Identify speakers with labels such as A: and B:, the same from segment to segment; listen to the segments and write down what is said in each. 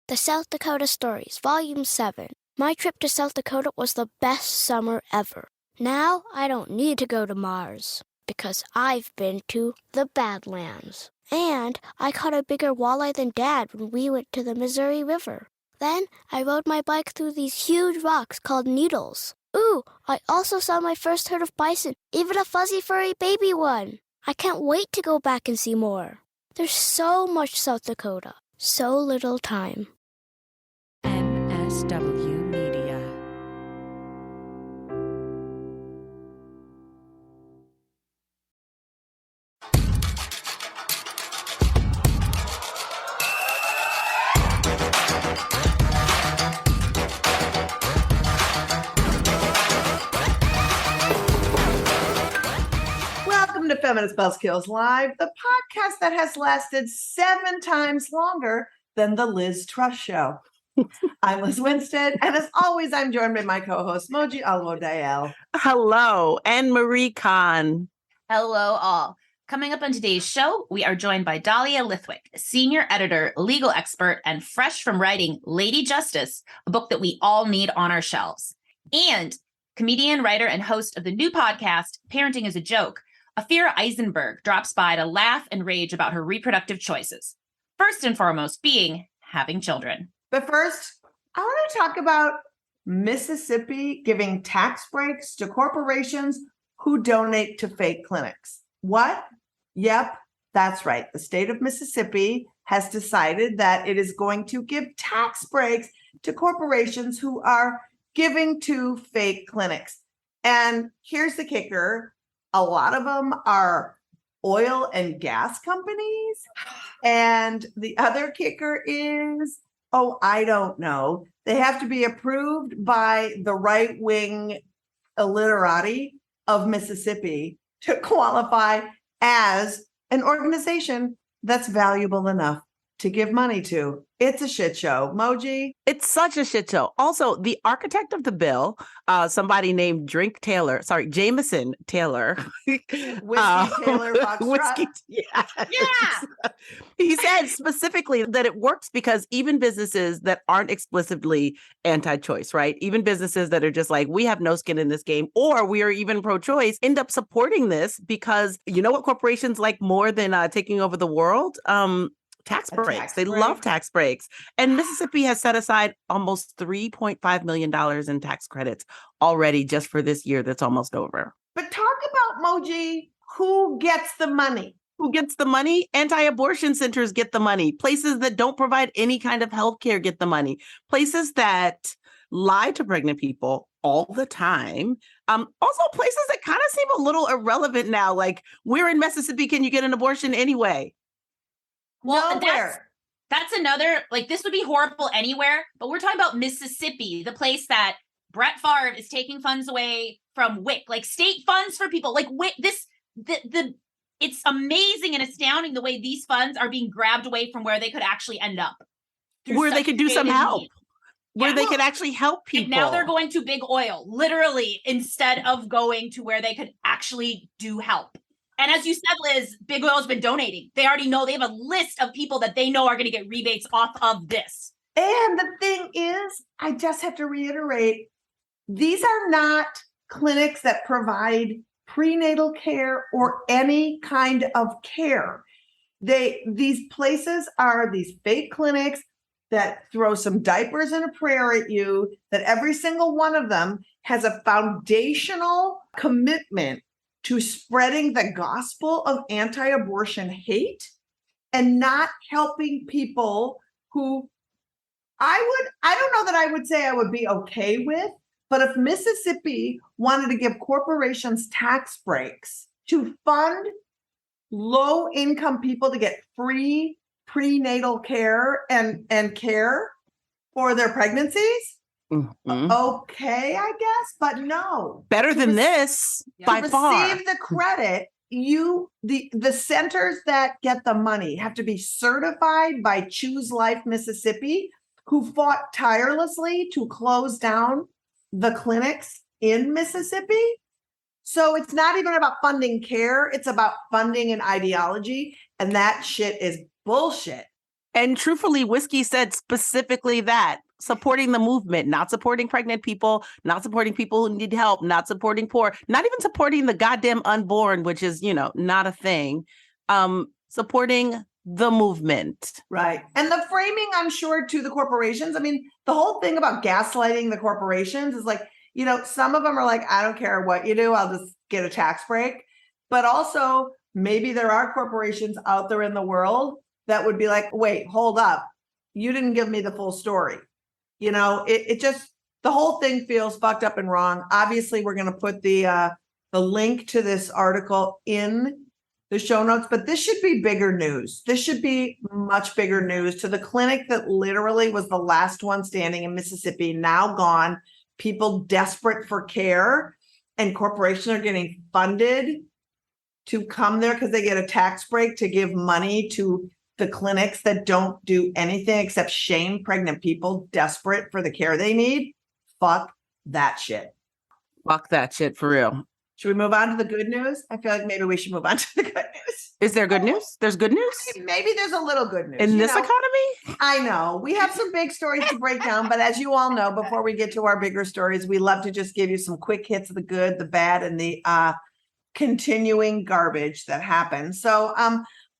A: The South Dakota Stories, Volume 7. My trip to South Dakota was the best summer ever. Now I don't need to go to Mars, because I've been to the Badlands. And I caught a bigger walleye than Dad when we went to the Missouri River. Then I rode my bike through these huge rocks called needles. Ooh, I also saw my first herd of bison, even a fuzzy furry baby one. I can't wait to go back and see more. There's so much South Dakota, so little time.
B: MSW Media.
C: Welcome to Feminist Buzzkills Live, the podcast that has lasted 7 times longer than the Liz Truss Show. I'm Lizz Winstead, and as always, I'm joined by my co-host, Moji Alawode-El.
D: Hello, and Marie Khan.
E: Hello, all. Coming up on today's show, we are joined by Dahlia Lithwick, senior editor, legal expert, and fresh from writing Lady Justice, a book that we all need on our shelves. And comedian, writer, and host of the new podcast, Parenting is a Joke, Ophira Eisenberg drops by to laugh and rage about her reproductive choices. First and foremost being having children.
C: But first, I want to talk about Mississippi giving tax breaks to corporations who donate to fake clinics. What? Yep, that's right. The state of Mississippi has decided that it is going to give tax breaks to corporations who are giving to fake clinics. And here's the kicker. A lot of them are oil and gas companies. And the other kicker is, I don't know. They have to be approved by the right-wing illiterati of Mississippi to qualify as an organization that's valuable enough to give money to. It's a shit show. Moji?
D: It's such a shit show. Also, the architect of the bill, somebody named Jameson Taylor.
C: Whiskey Taylor Foxtrot.
D: Yes.
E: Yeah.
D: He said specifically that it works because even businesses that aren't explicitly anti-choice, right? Even businesses that are just like, we have no skin in this game, or we are even pro-choice, end up supporting this because you know what corporations like more than taking over the world? Tax breaks. They love tax breaks. And Mississippi has set aside almost $3.5 million in tax credits already just for this year that's almost over.
C: But talk about, Moji, who gets the money?
D: Who gets the money? Anti-abortion centers get the money. Places that don't provide any kind of health care get the money. Places that lie to pregnant people all the time. Also, places that kind of seem a little irrelevant now. Like, where in Mississippi can you get an abortion anyway?
E: Well, that's another, like, this would be horrible anywhere, but we're talking about Mississippi, the place that Brett Favre is taking funds away from WIC, like state funds for people. Like WIC, it's amazing and astounding the way these funds are being grabbed away from where they could actually end up.
D: Where they could do some help. Where they could actually help people.
E: And now they're going to big oil, literally, instead of going to where they could actually do help. And as you said, Liz, Big Oil's been donating. They already know, they have a list of people that they know are going to get rebates off of this.
C: And the thing is, I just have to reiterate, these are not clinics that provide prenatal care or any kind of care. These places are these fake clinics that throw some diapers and a prayer at you, that every single one of them has a foundational commitment to spreading the gospel of anti-abortion hate and not helping people who I don't know that I would say I would be okay with, but if Mississippi wanted to give corporations tax breaks to fund low-income people to get free prenatal care and care for their pregnancies, okay, I guess, but no.
D: Better than this, by far.
C: To receive the credit, the centers that get the money have to be certified by Choose Life Mississippi, who fought tirelessly to close down the clinics in Mississippi. So it's not even about funding care, it's about funding an ideology, and that shit is bullshit.
D: And truthfully, Whiskey said specifically that, supporting the movement, not supporting pregnant people, not supporting people who need help, not supporting poor, not even supporting the goddamn unborn, which is, not a thing. Supporting the movement.
C: Right. And the framing, I'm sure, to the corporations. I mean, the whole thing about gaslighting the corporations is like, some of them are like, I don't care what you do, I'll just get a tax break. But also, maybe there are corporations out there in the world that would be like, wait, hold up. You didn't give me the full story. It just, the whole thing feels fucked up and wrong. Obviously, we're going to put the link to this article in the show notes, but this should be bigger news. This should be much bigger news to the clinic that literally was the last one standing in Mississippi, now gone, people desperate for care, and corporations are getting funded to come there because they get a tax break to give money to the clinics that don't do anything except shame pregnant people desperate for the care they need. Fuck that shit.
D: Fuck that shit for real.
C: Should we move on to the good news? I feel like maybe we should move on to the good news.
D: Is there good news? There's good news?
C: Maybe there's a little good news.
D: In this economy?
C: I know. We have some big stories to break down, but as you all know, before we get to our bigger stories, we love to just give you some quick hits of the good, the bad, and the continuing garbage that happens. So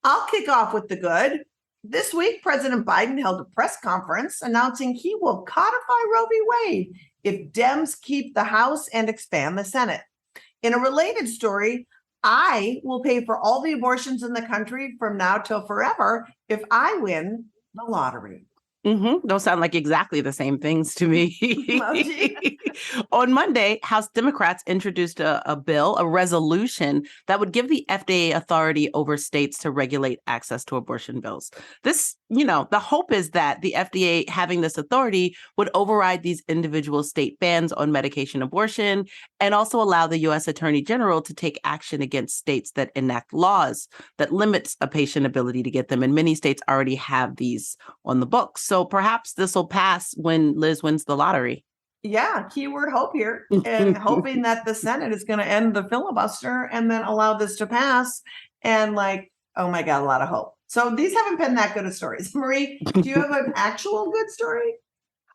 C: I'll kick off with the good. This week, President Biden held a press conference announcing he will codify Roe v. Wade if Dems keep the House and expand the Senate. In a related story, I will pay for all the abortions in the country from now till forever if I win the lottery.
D: Those sound like exactly the same things to me. On Monday, House Democrats introduced a bill, a resolution that would give the FDA authority over states to regulate access to abortion bills. This, the hope is that the FDA having this authority would override these individual state bans on medication abortion and also allow the U.S. Attorney General to take action against states that enact laws that limits a patient's ability to get them. And many states already have these on the books. So perhaps this will pass when Liz wins the lottery.
C: Yeah, keyword hope here, and hoping that the Senate is going to end the filibuster and then allow this to pass. And oh my God, a lot of hope. So these haven't been that good of stories. Marie, do you have an actual good story?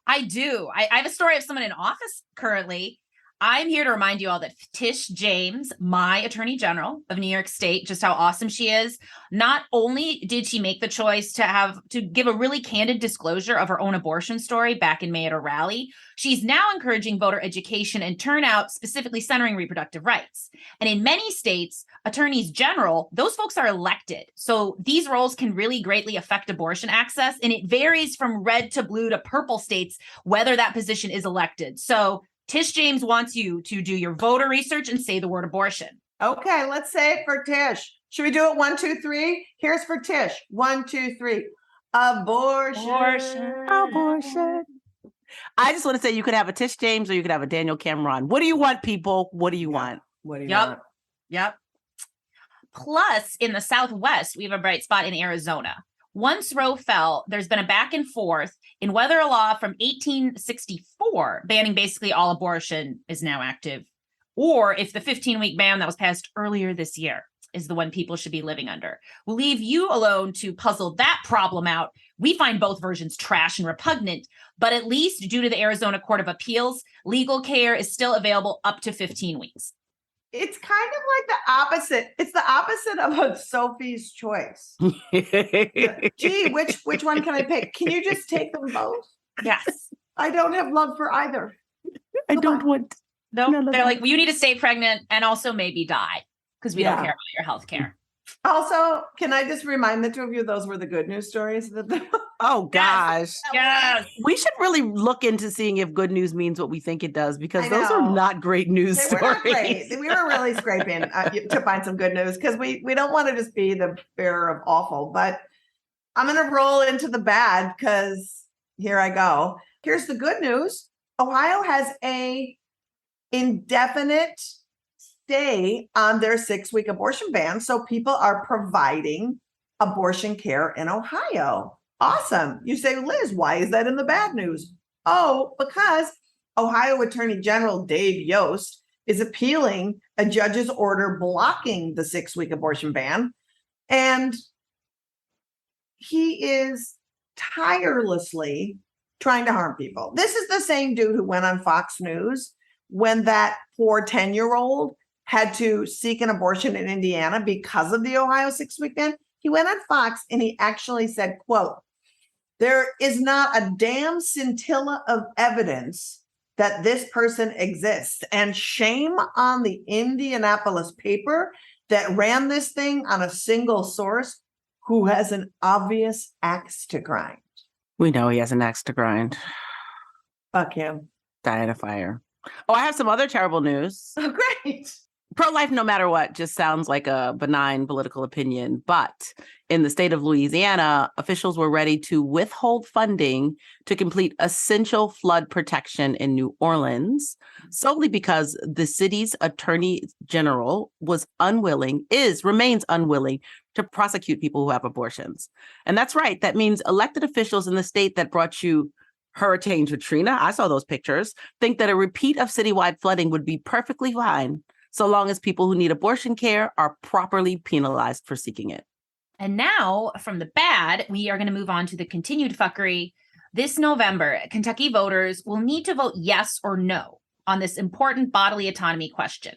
E: I do. I have a story of someone in office currently. I'm here to remind you all that Tish James, my Attorney General of New York State, just how awesome she is. Not only did she make the choice to give a really candid disclosure of her own abortion story back in May at a rally, she's now encouraging voter education and turnout, specifically centering reproductive rights. And in many states, attorneys general, those folks are elected. So these roles can really greatly affect abortion access. And it varies from red to blue to purple states, whether that position is elected. So Tish James wants you to do your voter research and say the word abortion.
C: Okay, let's say it for Tish. Should we do it 1, 2, 3? Here's for Tish. 1, 2, 3. Abortion.
D: Abortion. I just want to say you could have a Tish James or you could have a Daniel Cameron. What do you want, people? What do you want?
C: What do you want?
E: Yep. Plus, in the Southwest, we have a bright spot in Arizona. Once Roe fell, there's been a back and forth in whether a law from 1864 banning basically all abortion is now active, or if the 15-week ban that was passed earlier this year is the one people should be living under. We'll leave you alone to puzzle that problem out. We find both versions trash and repugnant, but at least due to the Arizona Court of Appeals, legal care is still available up to 15 weeks.
C: It's kind of like the opposite. It's the opposite of a Sophie's Choice. Gee, which one can I pick? Can you just take them both?
E: Yes.
C: I don't have love for either.
D: I don't want.
E: No, they're like, well, you need to stay pregnant and also maybe die because we don't care about your health care.
C: Also, can I just remind the two of you, those were the good news stories?
D: Oh, gosh.
E: Yes.
D: We should really look into seeing if good news means what we think it does, because those are not great news
C: They
D: stories.
C: were not great. We were really scraping to find some good news because we don't want to just be the bearer of awful. But I'm going to roll into the bad because here I go. Here's the good news. Ohio has a indefinite stay on their 6-week abortion ban. So people are providing abortion care in Ohio. Awesome. You say, Liz, why is that in the bad news? Oh, because Ohio Attorney General Dave Yost is appealing a judge's order blocking the 6-week abortion ban. And he is tirelessly trying to harm people. This is the same dude who went on Fox News when that poor 10-year-old had to seek an abortion in Indiana because of the Ohio 6-week ban. He went on Fox and he actually said, quote, "There is not a damn scintilla of evidence that this person exists. And shame on the Indianapolis paper that ran this thing on a single source who has an obvious axe to grind."
D: We know he has an axe to grind.
C: Fuck him.
D: Die in a fire. Oh, I have some other terrible news.
C: Oh, great.
D: Pro-life, no matter what, just sounds like a benign political opinion. But in the state of Louisiana, officials were ready to withhold funding to complete essential flood protection in New Orleans, solely because the city's attorney general remains unwilling to prosecute people who have abortions. And that's right. That means elected officials in the state that brought you Hurricane Katrina, I saw those pictures, think that a repeat of citywide flooding would be perfectly fine, so long as people who need abortion care are properly penalized for seeking it.
E: And now, from the bad, we are going to move on to the continued fuckery. This November, Kentucky voters will need to vote yes or no on this important bodily autonomy question.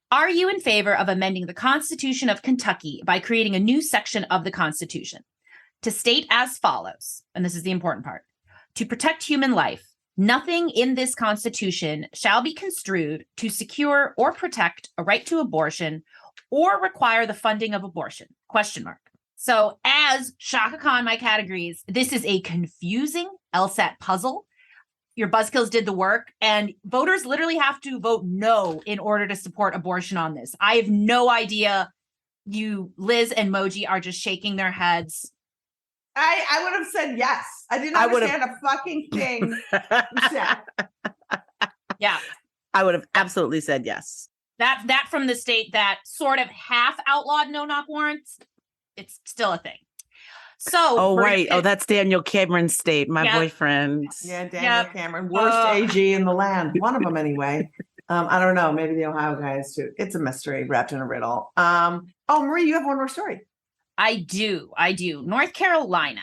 E: Are you in favor of amending the Constitution of Kentucky by creating a new section of the Constitution to state as follows, and this is the important part, to protect human life, nothing in this Constitution shall be construed to secure or protect a right to abortion or require the funding of abortion, ? So as Shaka Khan, my categories, this is a confusing LSAT puzzle. Your buzzkills did the work, and voters literally have to vote no in order to support abortion on this. I have no idea. You, Liz and Moji, are just shaking their heads.
C: I would have said yes. I didn't understand a fucking thing you said.
E: Yeah.
D: I would have absolutely said yes.
E: That from the state that sort of half outlawed no-knock warrants, it's still a thing. So,
D: oh, right. Oh, that's Daniel Cameron's state, my boyfriend.
C: Yeah, Daniel Cameron, worst AG in the land. One of them anyway. I don't know. Maybe the Ohio guy is too. It's a mystery wrapped in a riddle. Oh, Marie, you have one more story.
E: I do. North Carolina.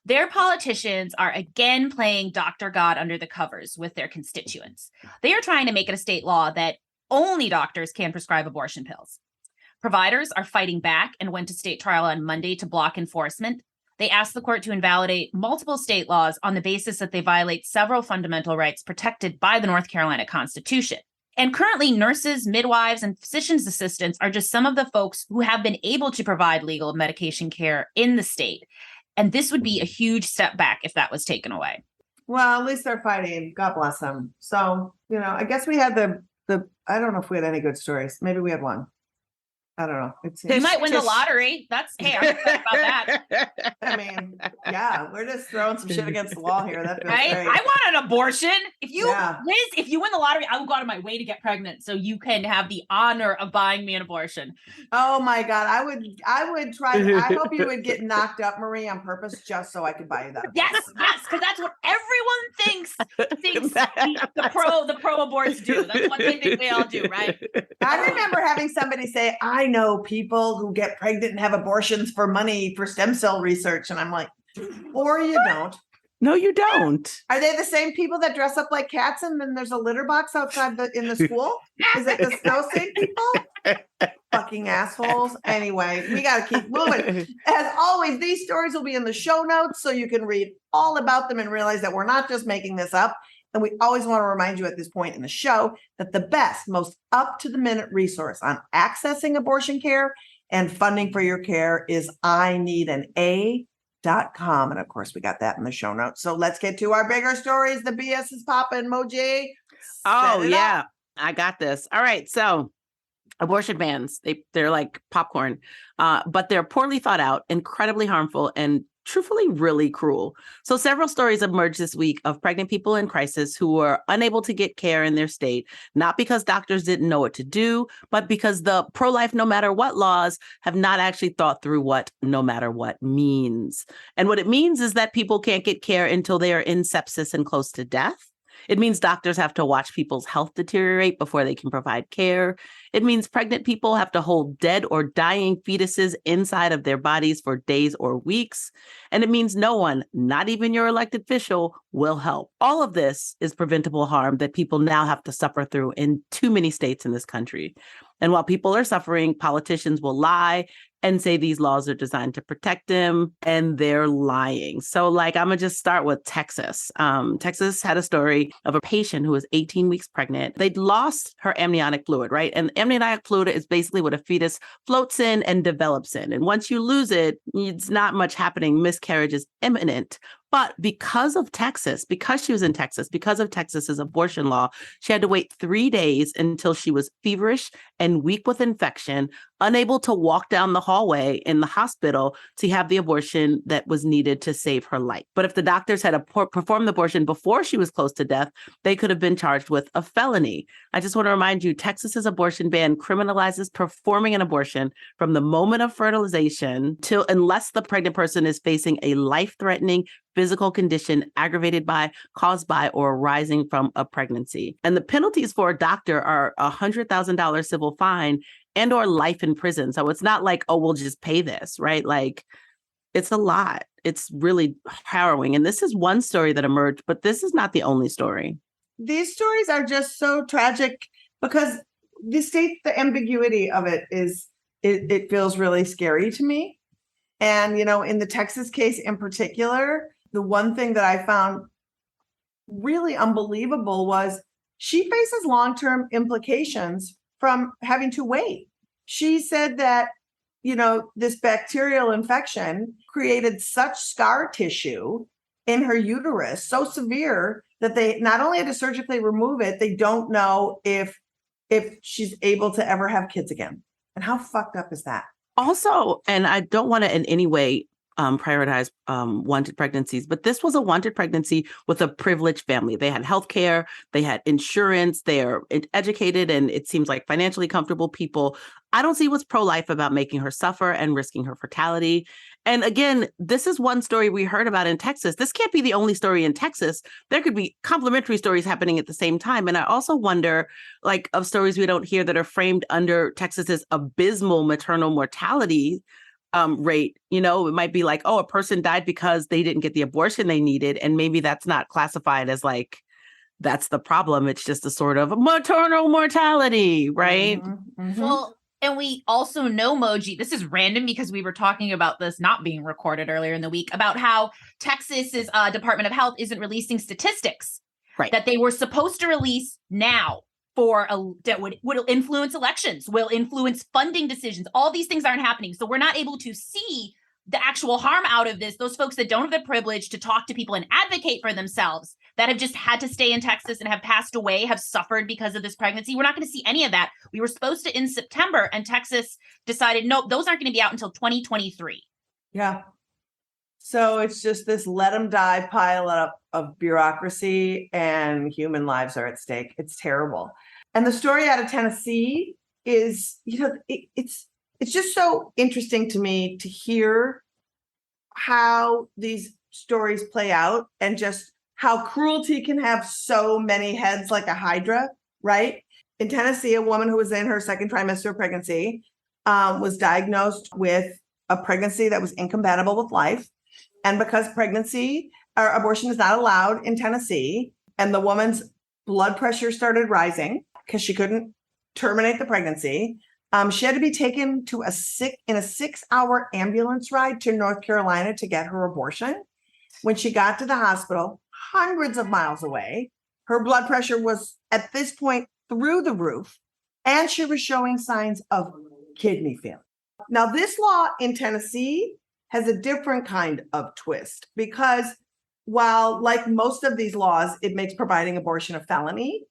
E: Their politicians are again playing Dr. God under the covers with their constituents. They are trying to make it a state law that only doctors can prescribe abortion pills. Providers are fighting back and went to state trial on Monday to block enforcement. They asked the court to invalidate multiple state laws on the basis that they violate several fundamental rights protected by the North Carolina Constitution. And currently, nurses, midwives, and physician's assistants are just some of the folks who have been able to provide legal medication care in the state. And this would be a huge step back if that was taken away.
C: Well, at least they're fighting. God bless them. So, I guess we had the I don't know if we had any good stories. Maybe we had one. I don't know.
E: You might win the lottery. I'm excited about that.
C: I mean, yeah, we're just throwing some shit against the wall here. That feels
E: right?
C: great.
E: I want an abortion. If you, Liz, if you win the lottery, I will go out of my way to get pregnant so you can have the honor of buying me an abortion.
C: Oh my God. I would try. I hope you would get knocked up, Marie, on purpose just so I could buy you that.
E: Yes, because that's what everyone thinks the pro aborts do. That's what they think we all do, right?
C: I remember having somebody say, I know people who get pregnant and have abortions for money for stem cell research. And I'm like, or you don't.
D: No, you don't.
C: Are they the same people that dress up like cats and then there's a litter box outside in the school? Is it the same people? Fucking assholes. Anyway, we got to keep moving. As always, these stories will be in the show notes so you can read all about them and realize that we're not just making this up. And we always want to remind you at this point in the show that the best, most up-to-the-minute resource on accessing abortion care and funding for your care is ineedana.com. And of course, we got that in the show notes. So let's get to our bigger stories. The BS is popping, Moji.
D: Oh, yeah. I got this. All right. So abortion bans, they're like popcorn, but they're poorly thought out, incredibly harmful, and truthfully really cruel. So several stories emerged this week of pregnant people in crisis who were unable to get care in their state, not because doctors didn't know what to do, but because the pro-life no matter what laws have not actually thought through what no matter what means. And what it means is that people can't get care until they are in sepsis and close to death. It means doctors have to watch people's health deteriorate before they can provide care. It means pregnant people have to hold dead or dying fetuses inside of their bodies for days or weeks. And it means no one, not even your elected official, will help. All of this is preventable harm that people now have to suffer through in too many states in this country. And while people are suffering, politicians will lie and say these laws are designed to protect them, and they're lying. So I'm going to just start with Texas. Texas had a story of a patient who was 18 weeks pregnant. They'd lost her amniotic fluid, right? And amniotic fluid is basically what a fetus floats in and develops in. And once you lose it, it's not much happening. Miscarriage is imminent. But because of Texas, because she was in Texas, because of Texas's abortion law, she had to wait 3 days until she was feverish and weak with infection, unable to walk down the hallway in the hospital to have the abortion that was needed to save her life. But if the doctors had performed the abortion before she was close to death, they could have been charged with a felony. I just want to remind you, Texas's abortion ban criminalizes performing an abortion from the moment of fertilization till unless the pregnant person is facing a life-threatening physical condition aggravated by, caused by, or arising from a pregnancy. And the penalties for a doctor are a $100,000 civil fine and or life in prison. So it's not like, oh, we'll just pay this, right? It's a lot. It's really harrowing. And this is one story that emerged, but this is not the only story.
C: These stories are just so tragic because the ambiguity of it it feels really scary to me. And, in the Texas case in particular, the one thing that I found really unbelievable was she faces long-term implications from having to wait. She said that, this bacterial infection created such scar tissue in her uterus, so severe that they not only had to surgically remove it, they don't know if she's able to ever have kids again. And how fucked up is that?
D: Also, and I don't want to in any way prioritize wanted pregnancies, but this was a wanted pregnancy with a privileged family. They had healthcare, they had insurance, they are educated, and it seems like financially comfortable people. I don't see what's pro-life about making her suffer and risking her fertility. And again, this is one story we heard about in Texas. This can't be the only story in Texas. There could be complementary stories happening at the same time. And I also wonder, of stories we don't hear that are framed under Texas's abysmal maternal mortality rate. It might be like, oh, a person died because they didn't get the abortion they needed. And maybe that's not classified as that's the problem. It's just a sort of maternal mortality, right?
C: Mm-hmm, mm-hmm.
E: Well, and we also know, Moji, this is random because we were talking about this not being recorded earlier in the week about how Texas's Department of Health isn't releasing statistics that they were supposed to release now that would influence elections, will influence funding decisions. All these things aren't happening. So we're not able to see the actual harm out of this. Those folks that don't have the privilege to talk to people and advocate for themselves, that have just had to stay in Texas and have passed away, have suffered because of this pregnancy. We're not going to see any of that. We were supposed to in September, and Texas decided, nope, those aren't going to be out until 2023.
C: Yeah. So it's just this let them die pile up of bureaucracy, and human lives are at stake. It's terrible. And the story out of Tennessee is, it's just so interesting to me to hear how these stories play out and just how cruelty can have so many heads like a hydra, right? In Tennessee, a woman who was in her second trimester of pregnancy was diagnosed with a pregnancy that was incompatible with life. And because abortion is not allowed in Tennessee, and the woman's blood pressure started rising because she couldn't terminate the pregnancy, she had to be taken to a 6-hour ambulance ride to North Carolina to get her abortion. When she got to the hospital, hundreds of miles away, her blood pressure was at this point through the roof, and she was showing signs of kidney failure. Now, this law in Tennessee has a different kind of twist because while, like most of these laws, it makes providing abortion a felony,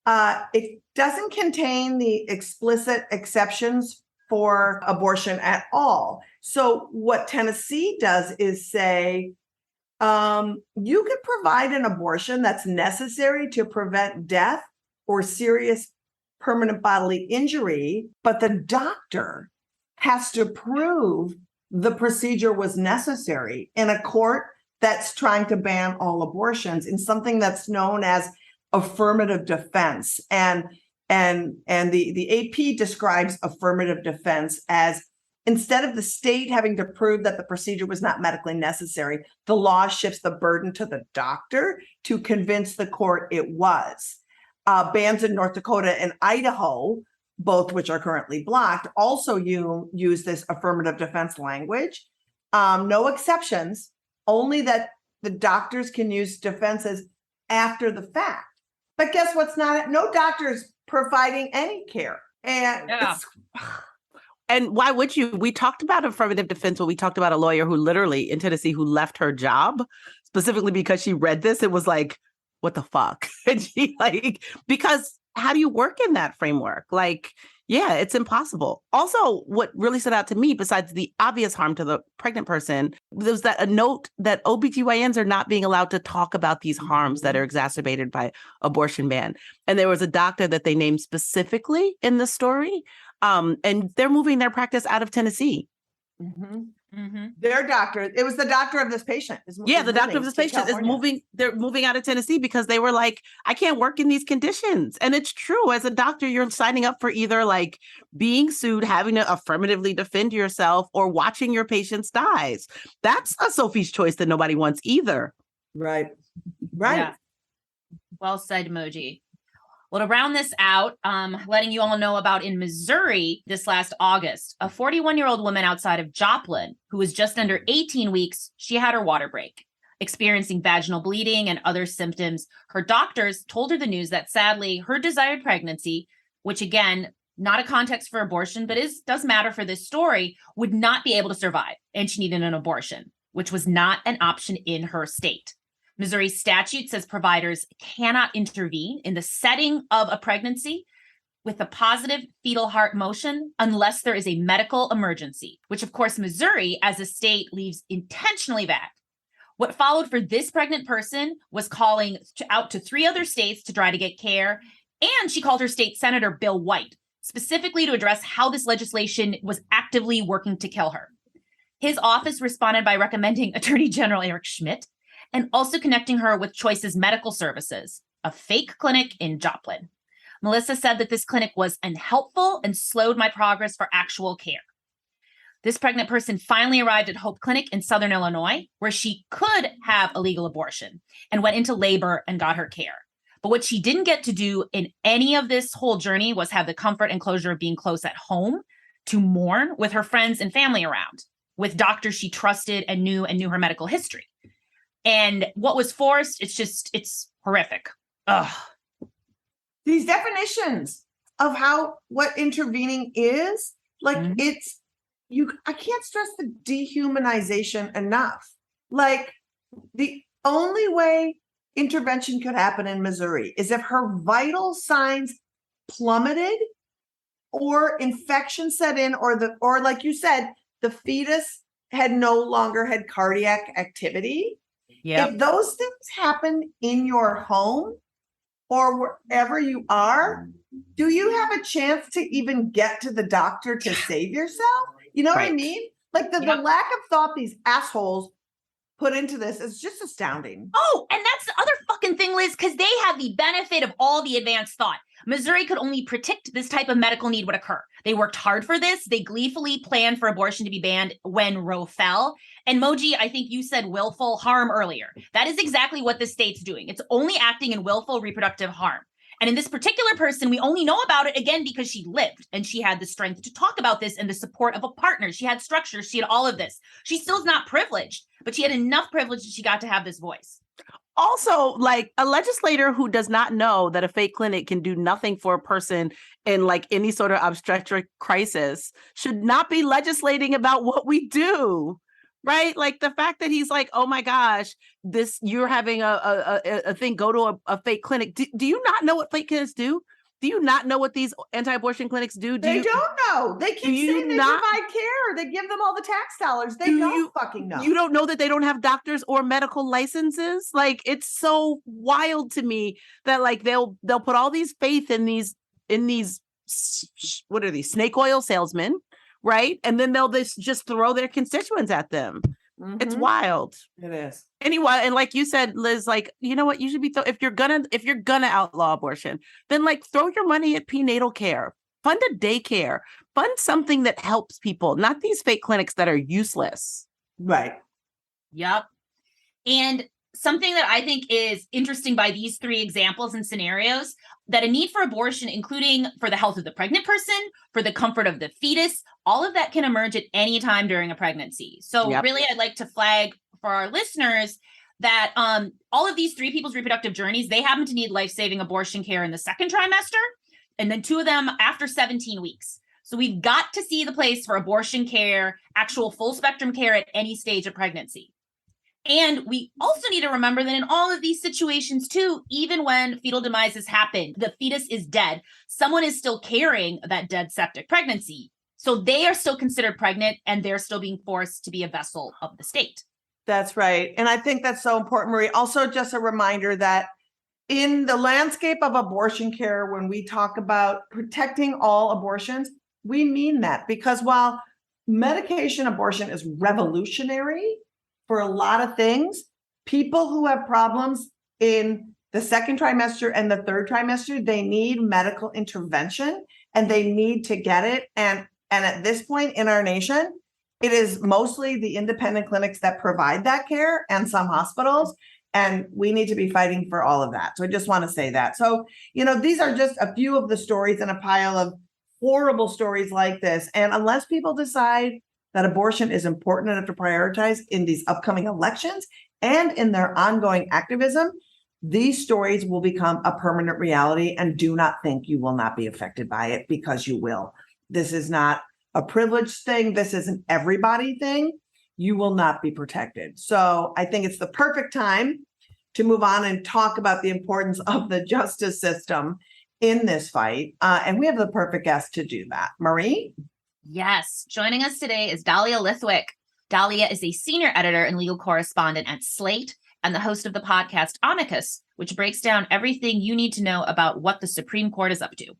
C: it doesn't contain the explicit exceptions for abortion at all. So what Tennessee does is say, you can provide an abortion that's necessary to prevent death or serious permanent bodily injury, but the doctor has to prove the procedure was necessary in a court that's trying to ban all abortions in something that's known as affirmative defense. And the AP describes affirmative defense as, instead of the state having to prove that the procedure was not medically necessary, the law shifts the burden to the doctor to convince the court it was. Bans in North Dakota and Idaho, both which are currently blocked, also use this affirmative defense language. No exceptions, only that the doctors can use defenses after the fact. But guess what's not? No doctors providing any care. And
D: And why would you? We talked about affirmative defense when we talked about a lawyer who literally in Tennessee who left her job specifically because she read this. It was like, what the fuck? And she because how do you work in that framework? Yeah, it's impossible. Also, what really stood out to me, besides the obvious harm to the pregnant person, was that a note that OBGYNs are not being allowed to talk about these harms that are exacerbated by abortion ban. And there was a doctor that they named specifically in the story. And they're moving their practice out of Tennessee.
C: Their doctor, it was the doctor of this patient.
D: The doctor of this patient is moving. They're moving out of Tennessee because they were like, I can't work in these conditions. And it's true. As a doctor, you're signing up for either being sued, having to affirmatively defend yourself, or watching your patients die. That's a Sophie's choice that nobody wants either.
C: Right.
E: Yeah. Well said, Moji. Well, to round this out, letting you all know about in Missouri this last August, a 41-year-old woman outside of Joplin who was just under 18 weeks, she had her water break. Experiencing vaginal bleeding and other symptoms, her doctors told her the news that sadly her desired pregnancy, which again, not a context for abortion, but does matter for this story, would not be able to survive, and she needed an abortion, which was not an option in her state. Missouri statute says providers cannot intervene in the setting of a pregnancy with a positive fetal heart motion unless there is a medical emergency, which of course Missouri as a state leaves intentionally vague. What followed for this pregnant person was calling out to 3 other states to try to get care, and she called her state senator Bill White, specifically to address how this legislation was actively working to kill her. His office responded by recommending Attorney General Eric Schmidt, and also connecting her with Choices Medical Services, a fake clinic in Joplin. Melissa said that this clinic was unhelpful and slowed my progress for actual care. This pregnant person finally arrived at Hope Clinic in Southern Illinois, where she could have a legal abortion, and went into labor and got her care. But what she didn't get to do in any of this whole journey was have the comfort and closure of being close at home to mourn with her friends and family around, with doctors she trusted and knew her medical history. And what was forced, it's horrific. Ugh.
C: These definitions of what intervening is, I can't stress the dehumanization enough. The only way intervention could happen in Missouri is if her vital signs plummeted or infection set in, or like you said, the fetus no longer had cardiac activity. If those things happen in your home or wherever you are, do you have a chance to even get to the doctor to save yourself? You know what I mean? The lack of thought these assholes put into this is just astounding.
E: Oh, and that's the other fucking thing, Liz, because they have the benefit of all the advanced thought. Missouri could only predict this type of medical need would occur. They worked hard for this. They gleefully planned for abortion to be banned when Roe fell. And Moji, I think you said willful harm earlier. That is exactly what the state's doing. It's only acting in willful reproductive harm. And in this particular person, we only know about it again because she lived and she had the strength to talk about this and the support of a partner. She had structure. She had all of this. She still is not privileged, but she had enough privilege that she got to have this voice.
D: Also, a legislator who does not know that a fake clinic can do nothing for a person in any sort of obstetric crisis should not be legislating about what we do, right? The fact that he's oh my gosh, you're having a thing, go to a fake clinic. Do you not know what fake clinics do? Do you not know what these anti-abortion clinics do?
C: They don't know. They keep saying they provide care. They give them all the tax dollars. They don't fucking know.
D: You don't know that they don't have doctors or medical licenses? It's so wild to me that they'll put all these faith in these what are these, snake oil salesmen, right? And then they'll just throw their constituents at them. It's wild.
C: It is.
D: Anyway, and like you said, Liz, like, you know what, you should be, if you're gonna outlaw abortion, then like throw your money at prenatal care, fund a daycare, fund something that helps people, not these fake clinics that are useless.
C: Right.
E: Yep. And something that I think is interesting by these three examples and scenarios, that a need for abortion, including for the health of the pregnant person, for the comfort of the fetus, all of that can emerge at any time during a pregnancy. So really, I'd like to flag for our listeners that all of these three people's reproductive journeys, they happen to need life-saving abortion care in the second trimester, and then 2 of them after 17 weeks. So we've got to see the place for abortion care, actual full spectrum care at any stage of pregnancy. And we also need to remember that in all of these situations too, even when fetal demise has happened, the fetus is dead, someone is still carrying that dead septic pregnancy. So they are still considered pregnant and they're still being forced to be a vessel of the state.
C: That's right. And I think that's so important, Marie. Also, just a reminder that in the landscape of abortion care, when we talk about protecting all abortions, we mean that, because while medication abortion is revolutionary for a lot of things, people who have problems in the second trimester and the third trimester, they need medical intervention and they need to get it. And at this point in our nation, it is mostly the independent clinics that provide that care and some hospitals. And we need to be fighting for all of that. So I just want to say that. So, these are just a few of the stories in a pile of horrible stories like this. And unless people decide that abortion is important enough to prioritize in these upcoming elections and in their ongoing activism, these stories will become a permanent reality. And do not think you will not be affected by it, because you will. This is not a privileged thing. This is an everybody thing. You will not be protected. So I think it's the perfect time to move on and talk about the importance of the justice system in this fight. And we have the perfect guest to do that. Marie?
E: Yes. Joining us today is Dahlia Lithwick. Dahlia is a senior editor and legal correspondent at SLATE and the host of the podcast Amicus, which breaks down everything you need to know about what the Supreme Court is up to.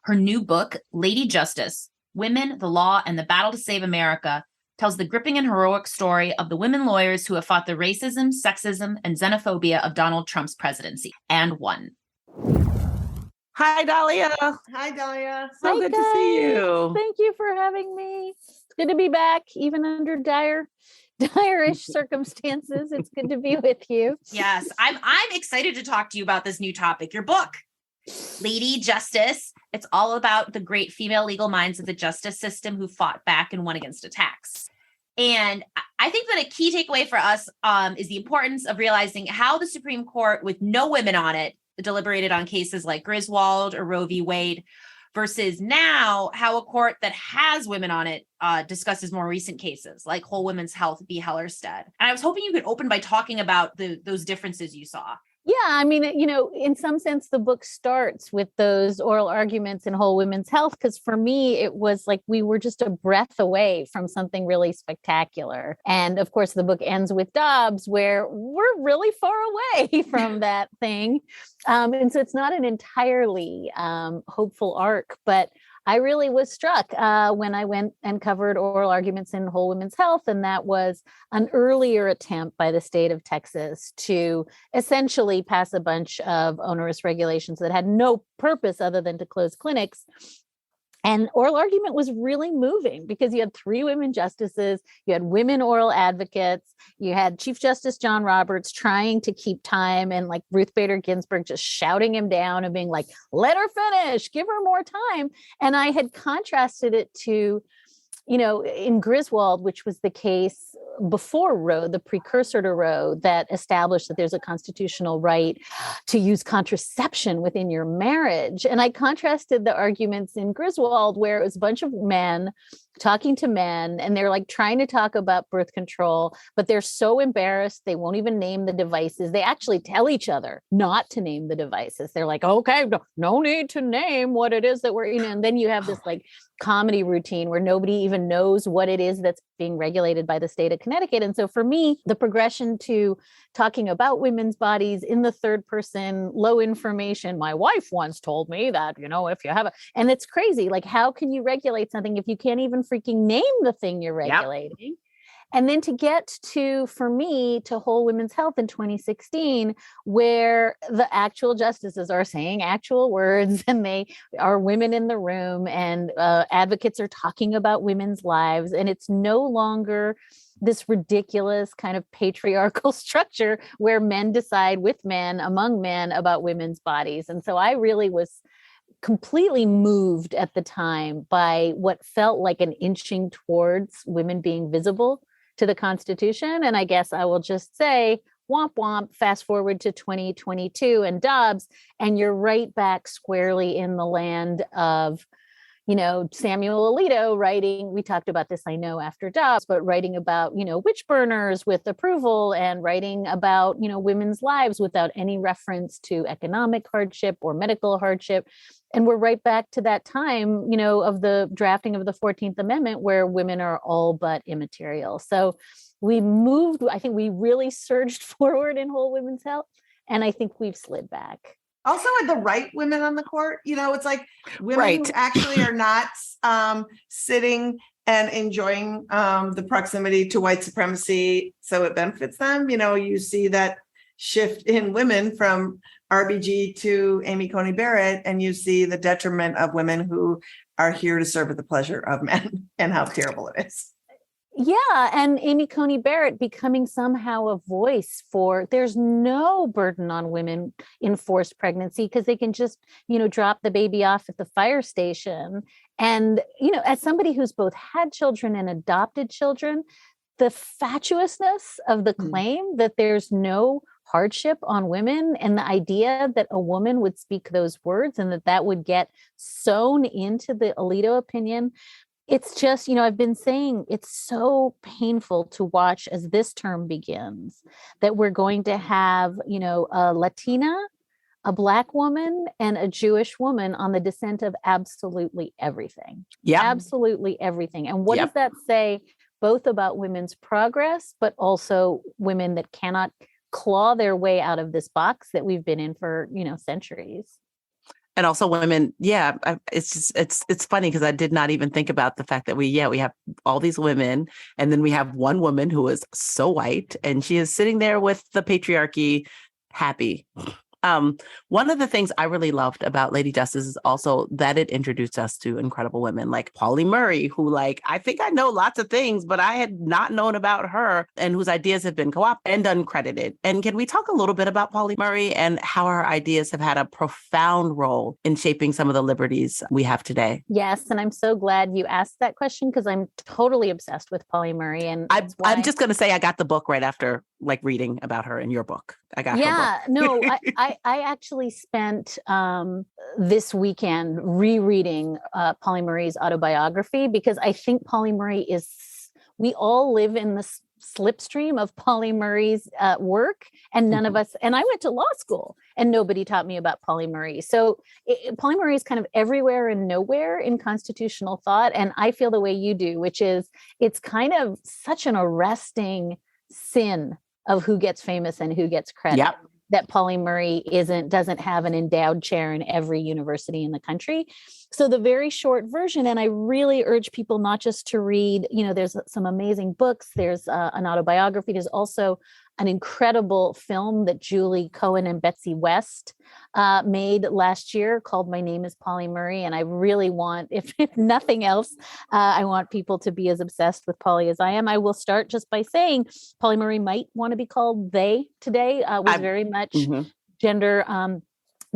E: Her new book, Lady Justice: Women, the Law, and the Battle to Save America, tells the gripping and heroic story of the women lawyers who have fought the racism, sexism, and xenophobia of Donald Trump's presidency and won.
D: Hi, Dahlia.
C: Hi, Dahlia.
D: So good to see you.
B: Thank you for having me. It's good to be back, even under dire-ish circumstances. It's good to be with you.
E: Yes, I'm excited to talk to you about this new topic, your book, Lady Justice. It's all about the great female legal minds of the justice system who fought back and won against attacks. And I think that a key takeaway for us is the importance of realizing how the Supreme Court, with no women on it, deliberated on cases like Griswold or Roe v. Wade, versus now how a court that has women on it discusses more recent cases like Whole Women's Health v. Hellerstedt. And I was hoping you could open by talking about those differences you saw.
B: Yeah, I mean, in some sense, the book starts with those oral arguments in Whole Women's Health, because for me, it was like we were just a breath away from something really spectacular. And of course, the book ends with Dobbs, where we're really far away from that thing. And so it's not an entirely hopeful arc, but I really was struck when I went and covered oral arguments in Whole Women's Health, and that was an earlier attempt by the state of Texas to essentially pass a bunch of onerous regulations that had no purpose other than to close clinics. And oral argument was really moving because you had 3 women justices, you had women oral advocates, you had Chief Justice John Roberts trying to keep time, and like Ruth Bader Ginsburg just shouting him down and being like, let her finish, give her more time. And I had contrasted it to, in Griswold, which was the case before Roe, the precursor to Roe, that established that there's a constitutional right to use contraception within your marriage. And I contrasted the arguments in Griswold, where it was a bunch of men talking to men, and they're like trying to talk about birth control, but they're so embarrassed they won't even name the devices. They actually tell each other not to name the devices. They're like, okay, no need to name what it is that we're, and then you have this like comedy routine where nobody even knows what it is that's being regulated by the state of Connecticut. And so for me, the progression to talking about women's bodies in the third person, low information, my wife once told me that, if you have and it's crazy. Like, how can you regulate something if you can't even freaking name the thing you're regulating? Yep. And then to get to, for me, to Whole Women's Health in 2016, where the actual justices are saying actual words and they are women in the room and advocates are talking about women's lives. And it's no longer this ridiculous kind of patriarchal structure where men decide with men, among men, about women's bodies. And so I really was completely moved at the time by what felt like an inching towards women being visible to the Constitution. And I guess I will just say, womp womp, fast forward to 2022 and Dobbs, and you're right back squarely in the land of, Samuel Alito writing, we talked about this, I know, after Dobbs, but writing about, witch burners with approval and writing about, women's lives without any reference to economic hardship or medical hardship. And we're right back to that time, of the drafting of the 14th Amendment where women are all but immaterial. So we moved, I think we really surged forward in Whole Women's Health. And I think we've slid back.
C: Also with the right women on the court, it's like women who actually are not sitting and enjoying the proximity to white supremacy so it benefits them. You see that shift in women from RBG to Amy Coney Barrett, and you see the detriment of women who are here to serve at the pleasure of men and how terrible it is.
B: Yeah. And Amy Coney Barrett becoming somehow a voice for, there's no burden on women in forced pregnancy because they can just, drop the baby off at the fire station. And, as somebody who's both had children and adopted children, the fatuousness of the claim that there's no hardship on women and the idea that a woman would speak those words and that would get sewn into the Alito opinion. It's just, I've been saying it's so painful to watch as this term begins that we're going to have, a Latina, a Black woman, and a Jewish woman on the descent of absolutely everything.
D: Yeah,
B: absolutely everything. And what does that say both about women's progress, but also women that cannot claw their way out of this box that we've been in for, centuries?
D: And also women, it's funny because I did not even think about the fact that we have all these women, and then we have one woman who is so white, and she is sitting there with the patriarchy happy. One of the things I really loved about Lady Justice is also that it introduced us to incredible women like Pauli Murray, who I think I know lots of things, but I had not known about her and whose ideas have been co-opted and uncredited. And can we talk a little bit about Pauli Murray and how her ideas have had a profound role in shaping some of the liberties we have today?
B: Yes. And I'm so glad you asked that question because I'm totally obsessed with Pauli Murray. And
D: I'm just going to say I got the book right after reading about her in your book. I got her book.
B: No, I actually spent this weekend rereading Pauli Murray's autobiography because I think Pauli Murray we all live in the slipstream of Pauli Murray's work, and none of us, and I went to law school and nobody taught me about Pauli Murray. So Pauli Murray is kind of everywhere and nowhere in constitutional thought. And I feel the way you do, which is it's kind of such an arresting sin of who gets famous and who gets credit.
D: Yep.
B: That Pauli Murray doesn't have an endowed chair in every university in the country. So the very short version, and I really urge people not just to read, there's some amazing books, there's an autobiography, there's also an incredible film that Julie Cohen and Betsy West made last year called My Name is Pauli Murray. And I really want, if nothing else, I want people to be as obsessed with Pauli as I am. I will start just by saying Pauli Murray might want to be called they today, was very much gender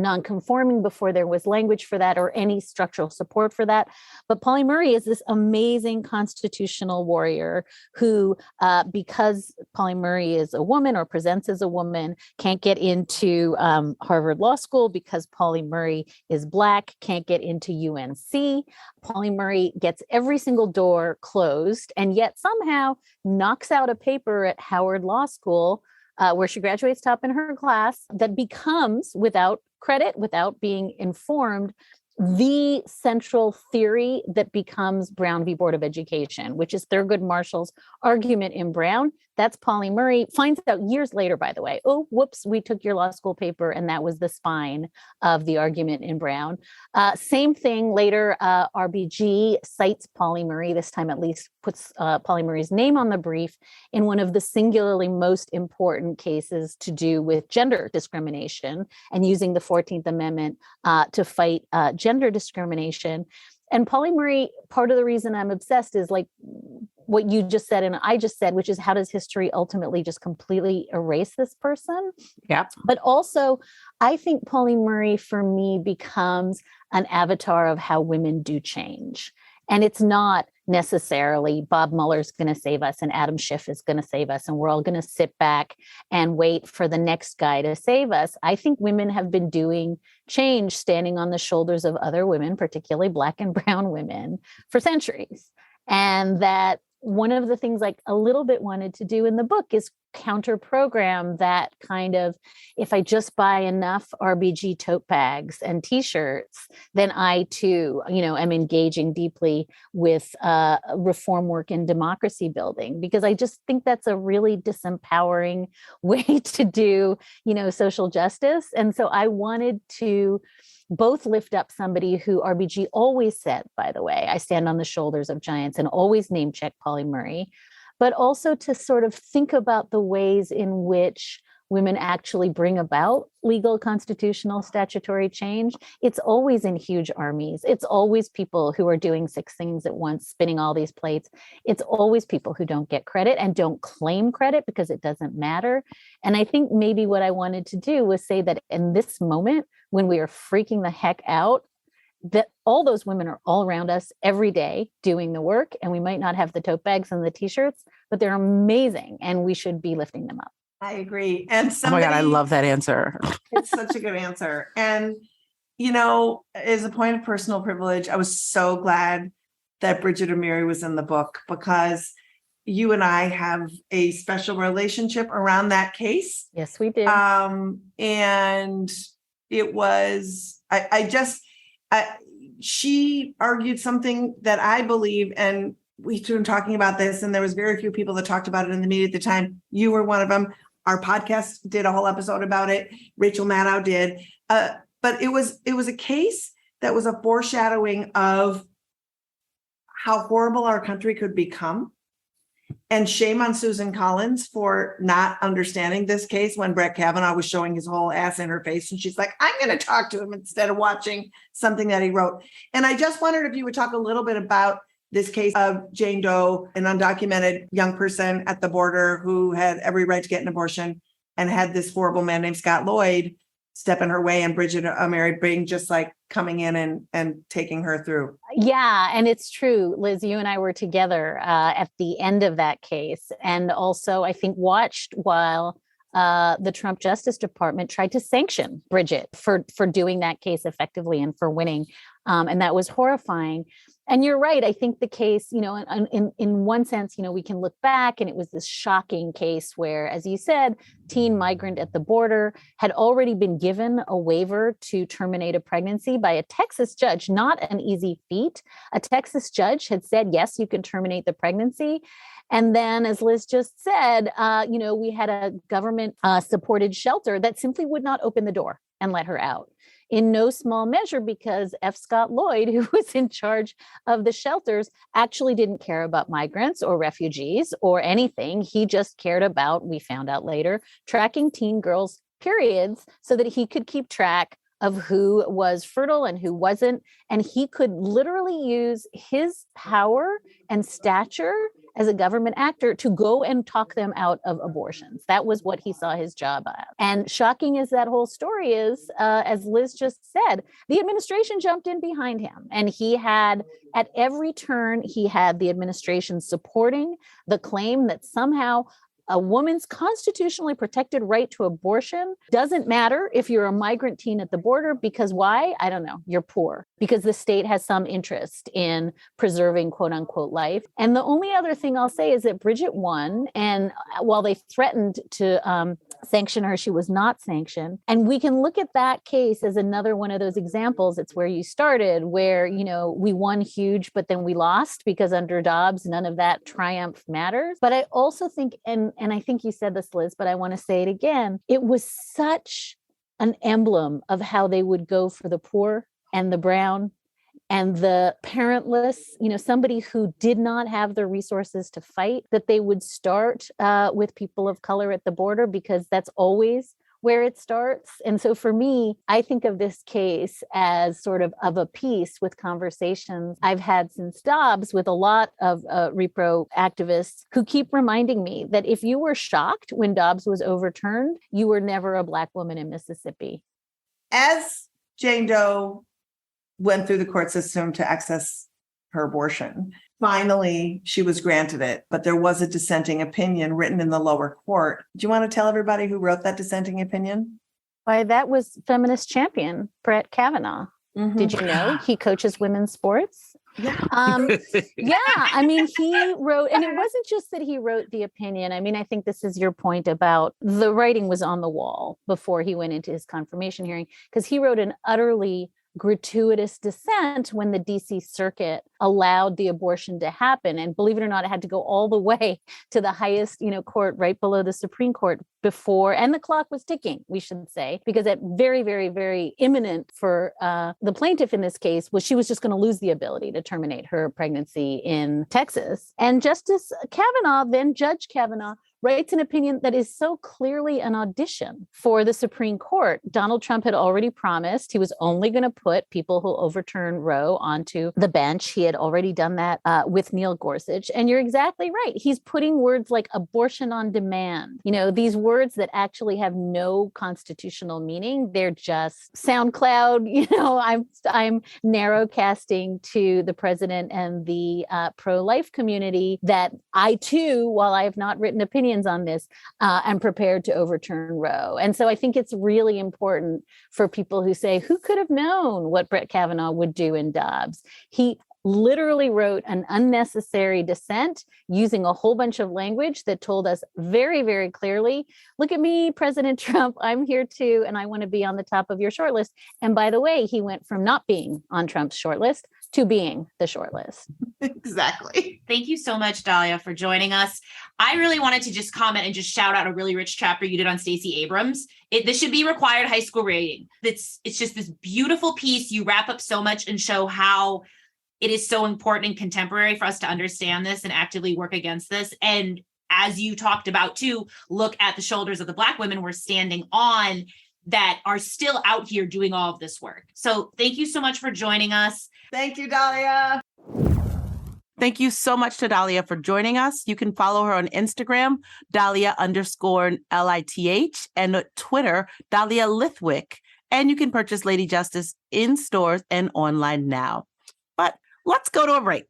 B: non-conforming before there was language for that or any structural support for that. But Pauli Murray is this amazing constitutional warrior who, because Pauli Murray is a woman or presents as a woman, can't get into Harvard Law School because Pauli Murray is Black, can't get into UNC. Pauli Murray gets every single door closed and yet somehow knocks out a paper at Howard Law School where she graduates top in her class that becomes, without credit, without being informed, the central theory that becomes Brown v. Board of Education, which is Thurgood Marshall's argument in Brown That's Pauli Murray. Finds out years later, by the way, oh, whoops, we took your law school paper, and that was the spine of the argument in Brown. Same thing later, RBG cites Pauli Murray, this time at least puts Pauli Murray's name on the brief in one of the singularly most important cases to do with gender discrimination and using the 14th Amendment to fight gender discrimination. And Pauli Murray, part of the reason I'm obsessed is like what you just said and I just said, which is how does history ultimately just completely erase this person?
D: Yeah.
B: But also, I think Pauli Murray for me becomes an avatar of how women do change. And it's not necessarily Bob Mueller's going to save us and Adam Schiff is going to save us and we're all going to sit back and wait for the next guy to save us. I think women have been doing change standing on the shoulders of other women, particularly Black and brown women, for centuries. And that one of the things like a little bit wanted to do in the book is counter program that kind of, if I just buy enough RBG tote bags and t-shirts, then I too, am engaging deeply with reform work and democracy building, because I just think that's a really disempowering way to do, social justice. And so I wanted to both lift up somebody who RBG always said, by the way, I stand on the shoulders of giants, and always name check Pauli Murray, but also to sort of think about the ways in which women actually bring about legal, constitutional, statutory change. It's always in huge armies. It's always people who are doing 6 things at once, spinning all these plates. It's always people who don't get credit and don't claim credit because it doesn't matter. And I think maybe what I wanted to do was say that in this moment, when we are freaking the heck out, that all those women are all around us every day doing the work, and we might not have the tote bags and the t-shirts, but they're amazing and we should be lifting them up.
C: I agree. And
D: oh my God, I love that answer.
C: It's such a good answer. And, as a point of personal privilege, I was so glad that Bridget O'Meary was in the book, because you and I have a special relationship around that case.
B: Yes, we do.
C: And it was, she argued something that I believe, and we've been talking about this, and there was very few people that talked about it in the media at the time. You were one of them. Our podcast did a whole episode about it. Rachel Maddow did. But it was a case that was a foreshadowing of how horrible our country could become. And shame on Susan Collins for not understanding this case when Brett Kavanaugh was showing his whole ass in her face. And she's like, I'm going to talk to him instead of watching something that he wrote. And I just wondered if you would talk a little bit about this case of Jane Doe, an undocumented young person at the border who had every right to get an abortion and had this horrible man named Scott Lloyd step in her way, and Bridget O'Meary being just like coming in and taking her through.
B: Yeah. And it's true, Liz, you and I were together at the end of that case. And also, I think, watched while the Trump Justice Department tried to sanction Bridget for doing that case effectively and for winning. And that was horrifying. And you're right. I think the case, in one sense, we can look back, and it was this shocking case where, as you said, teen migrant at the border had already been given a waiver to terminate a pregnancy by a Texas judge, not an easy feat. A Texas judge had said, yes, you can terminate the pregnancy. And then, as Liz just said, we had a government supported shelter that simply would not open the door and let her out. In no small measure because F. Scott Lloyd, who was in charge of the shelters, actually didn't care about migrants or refugees or anything. He just cared about, we found out later, tracking teen girls' periods so that he could keep track of who was fertile and who wasn't. And he could literally use his power and stature as a government actor to go and talk them out of abortions. That was what he saw his job as. And shocking as that whole story is, as Liz just said, the administration jumped in behind him. And he had, at every turn, he had the administration supporting the claim that somehow a woman's constitutionally protected right to abortion doesn't matter if you're a migrant teen at the border, because why? I don't know. You're poor because the state has some interest in preserving quote unquote life. And the only other thing I'll say is that Bridget won. And while they threatened to sanction her, she was not sanctioned. And we can look at that case as another one of those examples. It's where you started, where, we won huge, but then we lost because under Dobbs, none of that triumph matters. But I also think, and and I think you said this, Liz, but I want to say it again. It was such an emblem of how they would go for the poor and the brown and the parentless, somebody who did not have the resources to fight, that they would start with people of color at the border, because that's always where it starts. And so for me, I think of this case as sort of a piece with conversations I've had since Dobbs with a lot of repro activists who keep reminding me that if you were shocked when Dobbs was overturned, you were never a Black woman in Mississippi.
C: As Jane Doe went through the court system to access her abortion, finally, she was granted it, but there was a dissenting opinion written in the lower court. Do you want to tell everybody who wrote that dissenting opinion?
B: Why, that was feminist champion Brett Kavanaugh.
C: Mm-hmm.
B: Did you know he coaches women's sports?
C: Yeah.
B: I mean, he wrote, and it wasn't just that he wrote the opinion. I mean, I think this is your point about the writing was on the wall before he went into his confirmation hearing, because he wrote an utterly gratuitous dissent when the DC Circuit allowed the abortion to happen. And believe it or not, it had to go all the way to the highest, court right below the Supreme Court before, and the clock was ticking, we should say, because at very, very, very imminent for the plaintiff in this case was she was just going to lose the ability to terminate her pregnancy in Texas. And Justice Kavanaugh, then Judge Kavanaugh, writes an opinion that is so clearly an audition for the Supreme Court. Donald Trump had already promised he was only going to put people who overturn Roe onto the bench. He had already done that with Neil Gorsuch. And you're exactly right. He's putting words like abortion on demand, these words that actually have no constitutional meaning. They're just SoundCloud. I'm narrow casting to the president and the pro-life community that I too, while I have not written opinions on this, am prepared to overturn Roe. And so I think it's really important for people who say, who could have known what Brett Kavanaugh would do in Dobbs? He literally wrote an unnecessary dissent using a whole bunch of language that told us very, very clearly, look at me, President Trump, I'm here too, and I want to be on the top of your shortlist. And by the way, he went from not being on Trump's shortlist to being the shortlist.
C: Exactly.
E: Thank you so much, Dahlia, for joining us. I really wanted to just comment and just shout out a really rich chapter you did on Stacey Abrams. This should be required high school reading. It's just this beautiful piece. You wrap up so much and show how it is so important and contemporary for us to understand this and actively work against this. And as you talked about too, look at the shoulders of the Black women we're standing on that are still out here doing all of this work. So thank you so much for joining us.
C: Thank you, Dahlia.
D: Thank you so much to Dahlia for joining us. You can follow her on Instagram, Dahlia_LITH, and Twitter, Dahlia Lithwick. And you can purchase Lady Justice in stores and online now. But let's go to a break.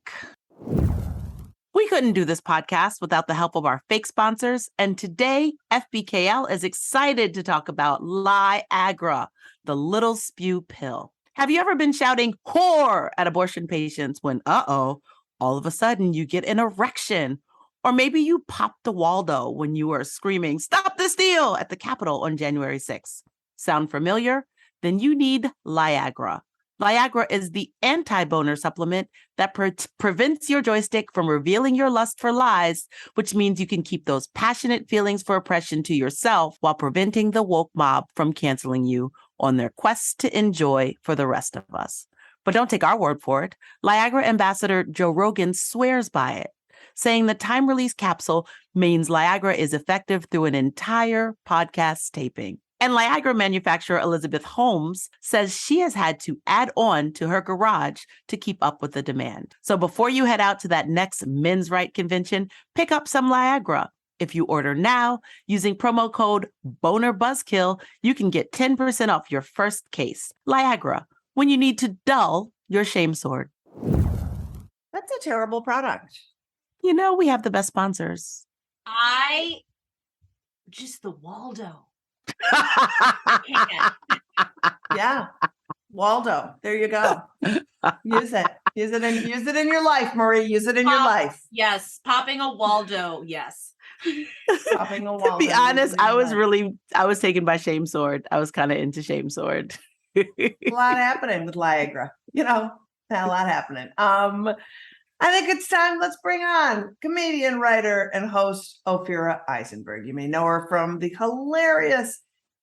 D: We couldn't do this podcast without the help of our fake sponsors. And today, FBKL is excited to talk about Liagra, the little spew pill. Have you ever been shouting whore at abortion patients when, all of a sudden you get an erection? Or maybe you popped a Waldo when you were screaming, "Stop the steal" at the Capitol on January 6th. Sound familiar? Then you need Liagra. Liagra is the anti-boner supplement that prevents your joystick from revealing your lust for lies, which means you can keep those passionate feelings for oppression to yourself while preventing the woke mob from canceling you on their quest to enjoy for the rest of us. But don't take our word for it. Liagra ambassador Joe Rogan swears by it, saying the time-release capsule means Liagra is effective through an entire podcast taping. And Liagra manufacturer Elizabeth Holmes says she has had to add on to her garage to keep up with the demand. So before you head out to that next men's right convention, pick up some Liagra. If you order now using promo code BONERBUZZKILL, you can get 10% off your first case. Liagra, when you need to dull your shame sword.
C: That's a terrible product.
D: We have the best sponsors.
E: The Waldo.
C: Yeah. Waldo. There you go. Use it. Use it in your life, Marie. Use it in your life.
E: Yes. Popping a Waldo. Yes.
C: Popping a Waldo.
D: To be honest, I was taken by shame sword. I was kind of into shame sword.
C: A lot happening with Liagra. A lot happening. I think it's time. Let's bring on comedian, writer, and host Ophira Eisenberg. You may know her from the hilarious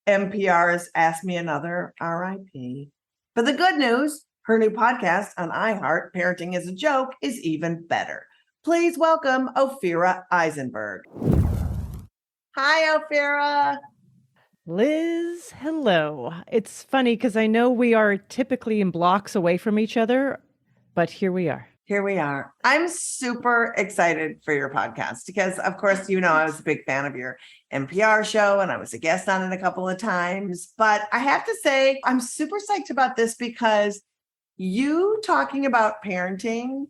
C: NPR's Ask Me Another, RIP. But the good news, her new podcast on iHeart, Parenting is a Joke, is even better. Please welcome Ophira Eisenberg. Hi, Ophira.
F: Liz, hello. It's funny because I know we are typically in blocks away from each other, but here we are.
C: Here we are. I'm super excited for your podcast because, of course, you know, I was a big fan of your NPR show and I was a guest on it a couple of times. But I have to say, I'm super psyched about this because you talking about parenting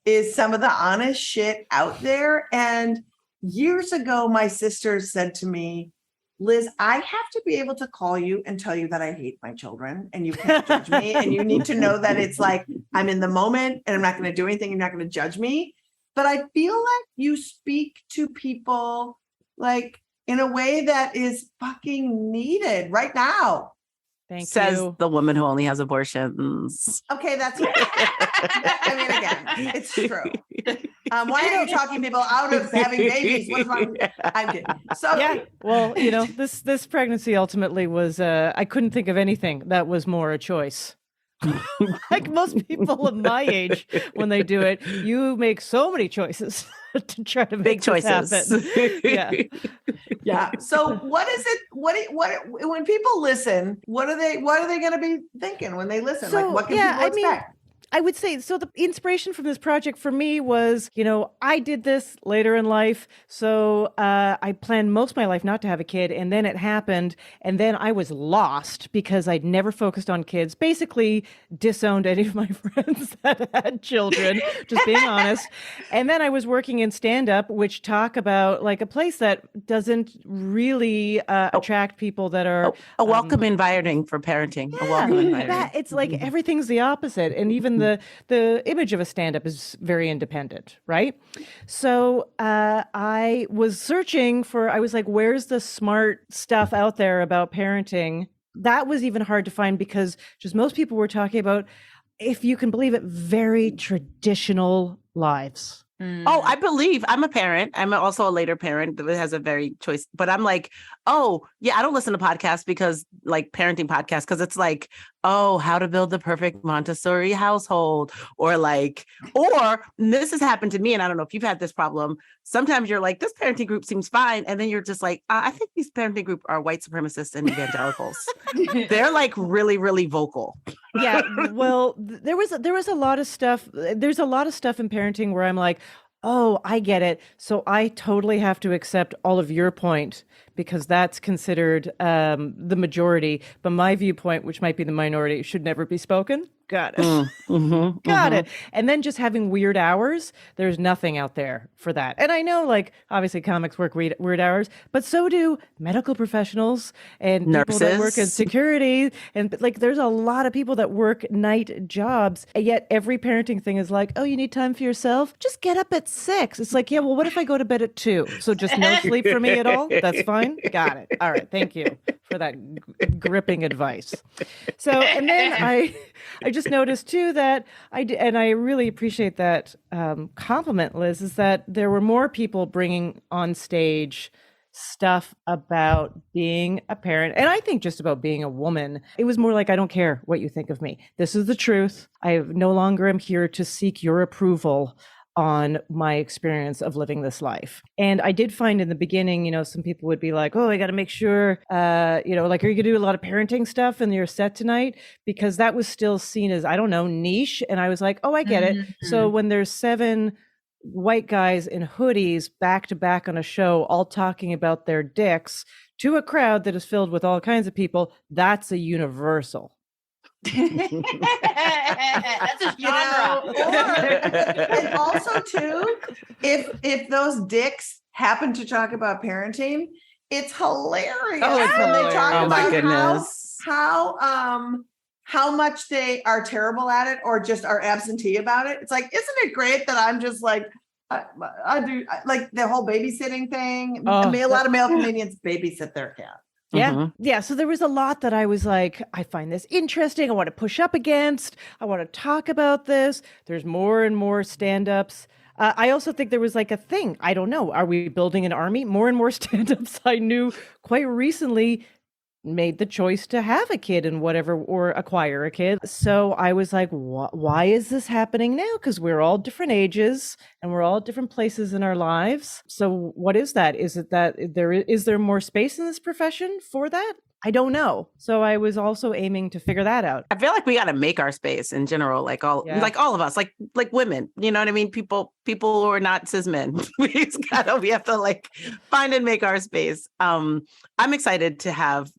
C: is some of the honest shit out there. And years ago, my sister said to me, Liz, I have to be able to call you and tell you that I hate my children and you can't judge me. And you need to know that it's like, I'm in the moment and I'm not going to do anything. You're not going to judge me. But I feel like you speak to people like in a way that is fucking needed right now.
D: Says the woman who only has abortions.
C: Okay, that's I mean, again, it's true. Why are you talking people out of having babies? What's wrong? I'm kidding. So
F: yeah, well, you know, this pregnancy ultimately was I couldn't think of anything that was more a choice. Like most people of my age, when they do it, you make so many choices to try to make
D: big choices
F: happen. Yeah.
C: Yeah. So what is it? What when people listen, what are they going to be thinking when they listen?
F: So,
C: like what can people expect?
F: I would say, so the inspiration from this project for me was, you know, I did this later in life. So I planned most of my life not to have a kid. And then it happened. And then I was lost because I'd never focused on kids, basically disowned any of my friends that had children, just being honest. And then I was working in stand-up, which talk about like a place that doesn't really attract people that are...
D: A welcome environment for parenting.
F: Yeah,
D: a welcome environment.
F: It's like everything's the opposite. And even the image of a stand-up is very independent, right? So I was searching I was like, where's the smart stuff out there about parenting? That was even hard to find because just most people were talking about, if you can believe it, very traditional lives.
D: Oh, I believe I'm a parent. I'm also a later parent that has a very choice, but I'm like, oh yeah, I don't listen to podcasts because like parenting podcasts, because it's like, oh, how to build the perfect Montessori household or this has happened to me. And I don't know if you've had this problem. Sometimes you're like, this parenting group seems fine. And then you're just like, I think these parenting group are white supremacists and evangelicals. They're like really, really vocal.
F: Yeah. Well, there was a lot of stuff. There's a lot of stuff in parenting where I'm like, oh, I get it. So I totally have to accept all of your point because that's considered the majority. But my viewpoint, which might be the minority, should never be spoken. Got it. Got it. And then just having weird hours, there's nothing out there for that. And I know, like, obviously comics work weird hours, but so do medical professionals and
D: nurses.
F: People that work in security. And like, there's a lot of people that work night jobs. And yet every parenting thing is like, oh, you need time for yourself? Just get up at 6. It's like, yeah, well, what if I go to bed at 2? So just no sleep for me at all? That's fine. Got it. All right. Thank you for that gripping advice. So, and then I just noticed too that and I really appreciate that compliment, Liz, is that there were more people bringing on stage stuff about being a parent. And I think just about being a woman. It was more like, I don't care what you think of me. This is the truth. I no longer am here to seek your approval on my experience of living this life. And I did find in the beginning, you know, some people would be like, oh, I got to make sure, you know, like, are you going to do a lot of parenting stuff in your set tonight? Because that was still seen as, I don't know, niche. And I was like, oh, I get it. So when there's 7 white guys in hoodies back to back on a show, all talking about their dicks to a crowd that is filled with all kinds of people, that's a universal.
E: That's a genre.
C: And also too, if those dicks happen to talk about parenting, it's hilarious.
F: Oh, it's hilarious.
C: They talk
D: Oh my
C: about
D: goodness.
C: how much they are terrible at it or just are absentee about it. It's like, isn't it great that I'm just like, I do like the whole babysitting thing.
F: Oh,
C: A lot of male comedians babysit their cat.
F: Yeah.
D: Mhm.
F: Yeah. So there was a lot that I was like, I find this interesting. I want to push up against. I want to talk about this. There's more and more stand-ups. I also think there was like a thing. I don't know. Are we building an army? More and more stand-ups I knew quite recently made the choice to have a kid and whatever, or acquire a kid. So I was like, why is this happening now? Because we're all different ages and we're all at different places in our lives. So what is that? Is it that is there more space in this profession for that? I don't know. So I was also aiming to figure that out.
D: I feel like we got to make our space in general, like all of us, like women. You know what I mean? People who are not cis men. we have to like find and make our space. I'm excited to have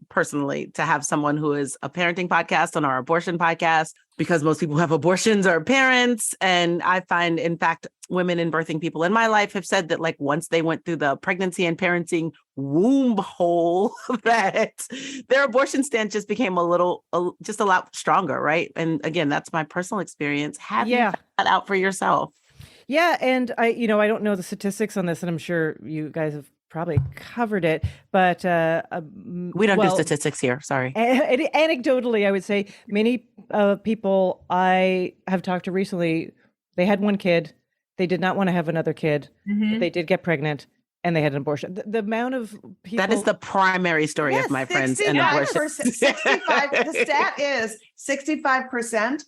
D: someone who is a parenting podcast on our abortion podcast, because most people who have abortions are parents. And I find, in fact, women and birthing people in my life have said that like once they went through the pregnancy and parenting Wombhole, that their abortion stance just became a lot stronger, right? And again, that's my personal experience. Have you found that out for yourself?
F: Yeah, and I don't know the statistics on this, and I'm sure you guys have probably covered it, but
D: we don't do statistics here. Sorry.
F: Anecdotally, I would say many people I have talked to recently, they had one kid, they did not want to have another kid, but they did get pregnant, and they had an abortion. The amount of people...
D: That is the primary story of my friends and abortion.
C: 65, the stat is 65%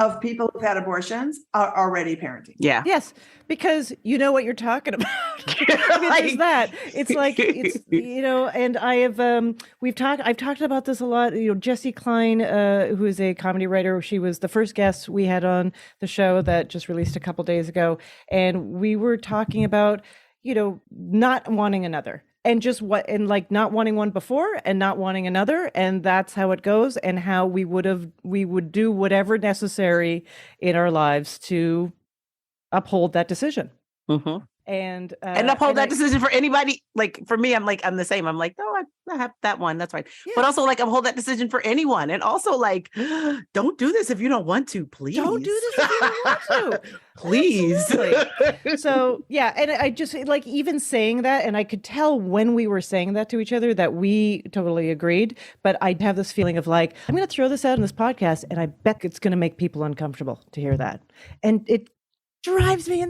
C: of people who've had abortions are already parenting.
D: Yeah.
F: Yes, because you know what you're talking about. There's that. It's like, and I've talked about this a lot. Jessie Klein, who is a comedy writer, she was the first guest we had on the show that just released a couple days ago. And we were talking about, not wanting another. And not wanting one before and not wanting another. And that's how it goes, and how we would do whatever necessary in our lives to uphold that decision.
D: Mm-hmm.
F: And
D: uphold that decision for anybody. Like for me, I'm the same. I'm like, no, I have that one. That's fine. Yeah. But also like uphold that decision for anyone. And also like, don't do this if you don't want to, please.
F: Don't do this if you don't want to.
D: Please.
F: So yeah. And I just like even saying that, and I could tell when we were saying that to each other that we totally agreed. But I have this feeling of like, I'm going to throw this out in this podcast, and I bet it's going to make people uncomfortable to hear that. And it drives me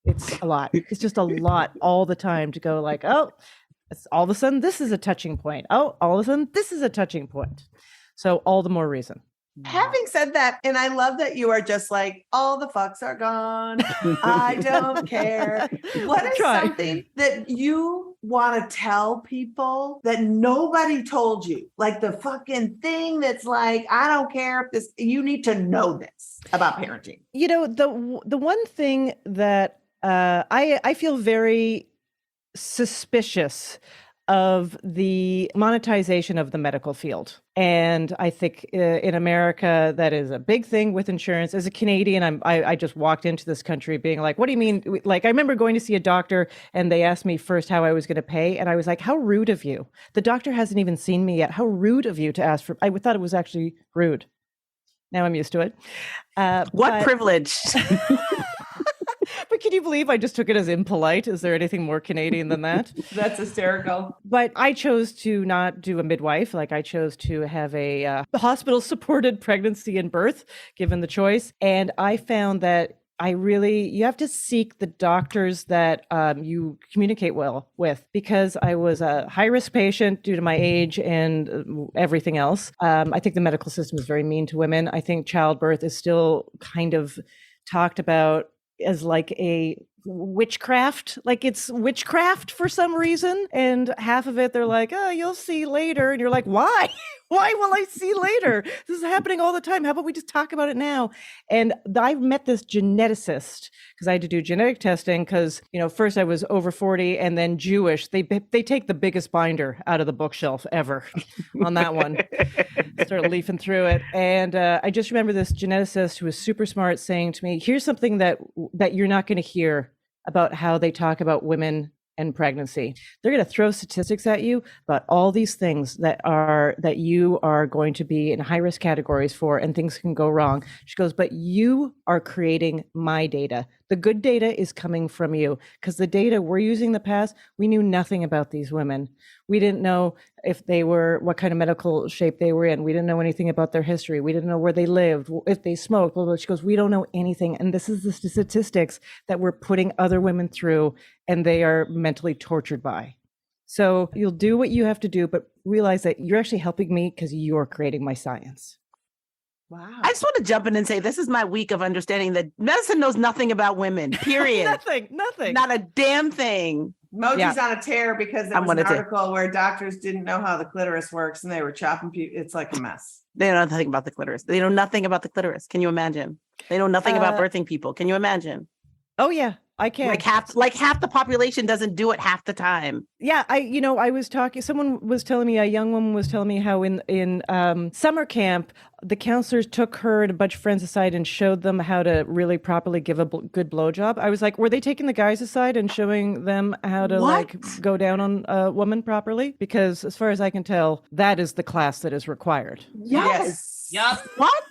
F: it's a lot. It's just a lot all the time to go like, oh, all of a sudden this is a touching point. Oh, all of a sudden this is a touching point. So all the more reason.
C: Having said that, and I love that you are just like, all the fucks are gone. I don't care. What is something that you want to tell people that nobody told you? Like the fucking thing that's like, I don't care if this, you need to know this about parenting.
F: The one thing that I feel very suspicious of the monetization of the medical field. And I think in America, that is a big thing with insurance. As a Canadian, I just walked into this country being like, what do you mean? Like, I remember going to see a doctor and they asked me first how I was going to pay. And I was like, how rude of you. The doctor hasn't even seen me yet. How rude of you to ask for, I thought it was actually rude. Now I'm used to it.
D: What privilege.
F: But can you believe I just took it as impolite? Is there anything more Canadian than that?
C: That's hysterical.
F: But I chose to not do a midwife. Like I chose to have a hospital-supported pregnancy and birth, given the choice. And I found that you have to seek the doctors that you communicate well with, because I was a high-risk patient due to my age and everything else. I think the medical system is very mean to women. I think childbirth is still kind of talked about as like a witchcraft, like it's witchcraft for some reason. And half of it, they're like, oh, you'll see later. And you're like, why? Why will I see later? This is happening all the time. How about we just talk about it now? And I met this geneticist because I had to do genetic testing because, first I was over 40 and then Jewish. They take the biggest binder out of the bookshelf ever on that one. Started leafing through it. And I just remember this geneticist who was super smart saying to me, here's something that you're not going to hear about how they talk about women and pregnancy. They're going to throw statistics at you about all these things that you are going to be in high risk categories for, and things can go wrong. She goes, but you are creating my data. The good data is coming from you, because the data we're using in the past, we knew nothing about these women. We didn't know if they were, what kind of medical shape they were in. We didn't know anything about their history. We didn't know where they lived, if they smoked, blah, blah. She goes, we don't know anything. And this is the statistics that we're putting other women through, and they are mentally tortured by. So you'll do what you have to do, but realize that you're actually helping me because you're creating my science.
C: Wow.
D: I just want to jump in and say this is my week of understanding that medicine knows nothing about women, period.
F: Nothing.
D: Not a damn thing.
C: Moji's on a tear because there
D: I'm
C: was
D: on
C: an
D: a tear.
C: article where doctors didn't know how the clitoris works and they were chopping people. It's like a mess.
D: They know nothing about the clitoris. They know nothing about the clitoris. Can you imagine? They know nothing about birthing people. Can you imagine?
F: Oh yeah, I can.
D: Like half the population doesn't do it half the time.
F: Yeah, I was talking, someone was telling me, a young woman was telling me how in summer camp, the counselors took her and a bunch of friends aside and showed them how to really properly give a good blowjob. I was like, were they taking the guys aside and showing them how to like go down on a woman properly? Because as far as I can tell, that is the class that is required.
C: Yes.
E: Yup.
D: What?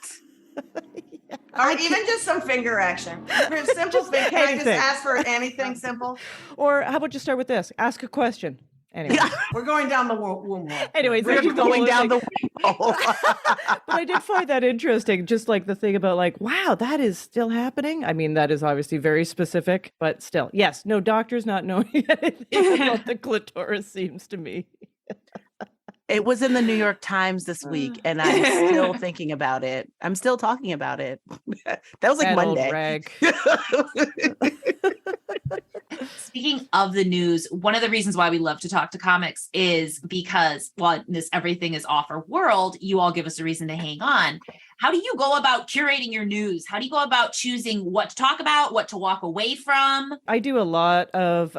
C: Or even just some finger action. Simple thing. Can I just
F: anything.
C: ask for anything simple?
F: Or how about you start with this? Ask a question. Anyway.
C: We're going down the womb.
F: Anyways,
D: We're going down the wall.
F: But I did find that interesting. Just like the thing about like, wow, that is still happening. I mean, that is obviously very specific, but still, yes, no doctors not knowing anything about the clitoris seems to me.
D: It was in the New York Times this week, and I'm still thinking about it. I'm still talking about it. That was like
F: That old
D: Monday.
F: rag.
E: Speaking of the news, one of the reasons why we love to talk to comics is because while this everything is off our world, you all give us a reason to hang on. How do you go about curating your news? How do you go about choosing what to talk about, what to walk away from?
F: I do a lot of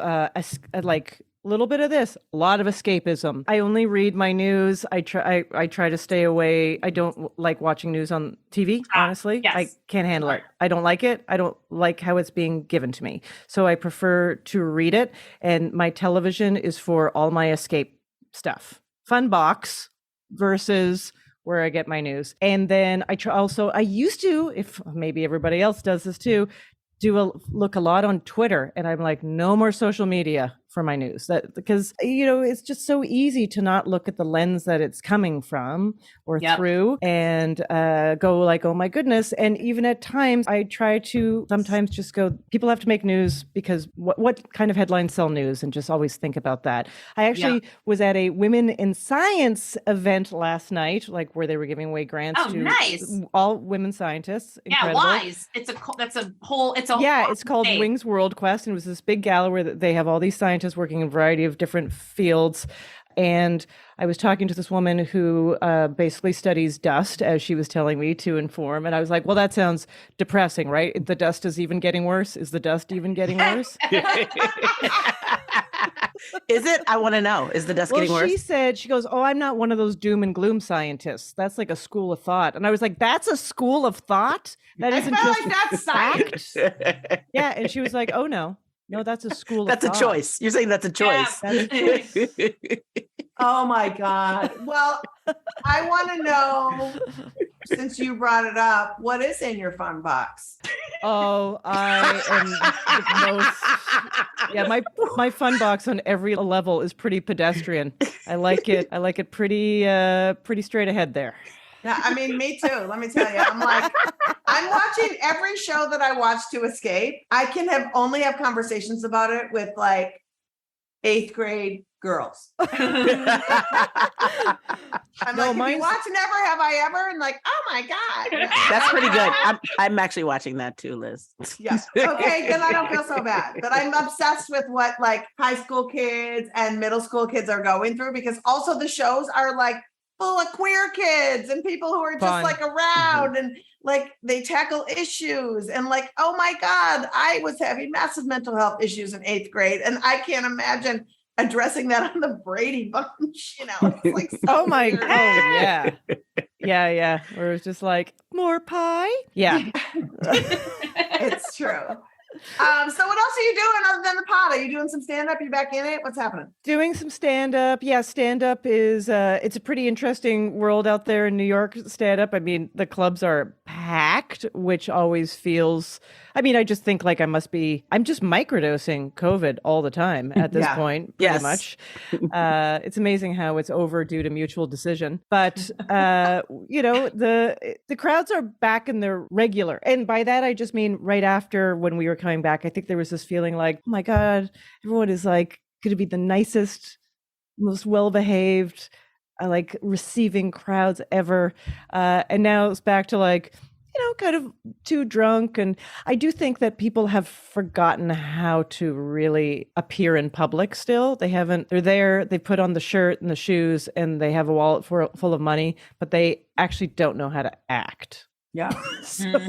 F: like a little bit of this, a lot of escapism. I only read my news. I try to stay away. I don't like watching news on TV, honestly.
E: yes.
F: I can't handle it. I don't like it. I don't like how it's being given to me. So I prefer to read it. And my television is for all my escape stuff. Fun box versus where I get my news. And then I used to, if maybe everybody else does this too, look a lot on Twitter, and I'm like, no more social media for my news. That because it's just so easy to not look at the lens that it's coming from or through, and go like, oh my goodness. And even at times, I try to sometimes just go, people have to make news because what kind of headlines sell news, and just always think about that. I actually was at a Women in Science event last night, like where they were giving away grants to all women scientists. Incredible.
E: Yeah, WISE. It's called
F: thing. Wings World Quest, and it was this big gala where they have all these scientists working in a variety of different fields. And I was talking to this woman who basically studies dust, as she was telling me to inform. And I was like, well, that sounds depressing, right? The dust is even getting worse. Is the dust even getting worse?
D: Is it? I want to know. Is the dust getting worse?
F: She goes, oh, I'm not one of those doom and gloom scientists. That's like a school of thought. And I was like, that's a school of thought? That isn't just
C: like that's science.
F: Yeah. And she was like, oh, no, that's a school of thought.
D: That's a choice. You're saying that's a choice.
F: That's a choice.
C: Oh my God. Well, I want to know, since you brought it up, what is in your fun box?
F: Oh, I am the most. Yeah, my fun box on every level is pretty pedestrian. I like it. I like it pretty straight ahead there.
C: Yeah, I mean, me too. Let me tell you, I'm watching every show that I watch to escape. I can only have conversations about it with like 8th grade girls. I'm like, if you watch Never Have I Ever, and like, oh my God.
D: That's pretty good. I'm actually watching that too, Liz.
C: Yes. Okay, then I don't feel so bad. But I'm obsessed with what like high school kids and middle school kids are going through, because also the shows are like full of queer kids and people who are just like around and like they tackle issues, and like, oh my God, I was having massive mental health issues in 8th grade, and I can't imagine addressing that on the Brady Bunch, it's like so
F: oh my
C: weird.
F: God, yeah where it's just like more pie. Yeah.
C: It's true. So what else are you doing other than the pod? Are you doing some stand-up? You back in it? What's happening?
F: Doing some stand-up. Yeah, stand-up is, it's a pretty interesting world out there in New York, stand-up. I mean, the clubs are packed, which always feels, I mean, I just think like I'm just microdosing COVID all the time at this point, pretty much. It's amazing how it's over due to mutual decision. But, the crowds are back in their regular. And by that, I just mean right after when we were coming back, I think there was this feeling like, oh my God, everyone is like going to be the nicest, most well-behaved, like receiving crowds ever. And now it's back to like, kind of too drunk. And I do think that people have forgotten how to really appear in public still. They're there, they put on the shirt and the shoes and they have a wallet full of money, but they actually don't know how to act.
C: Yeah.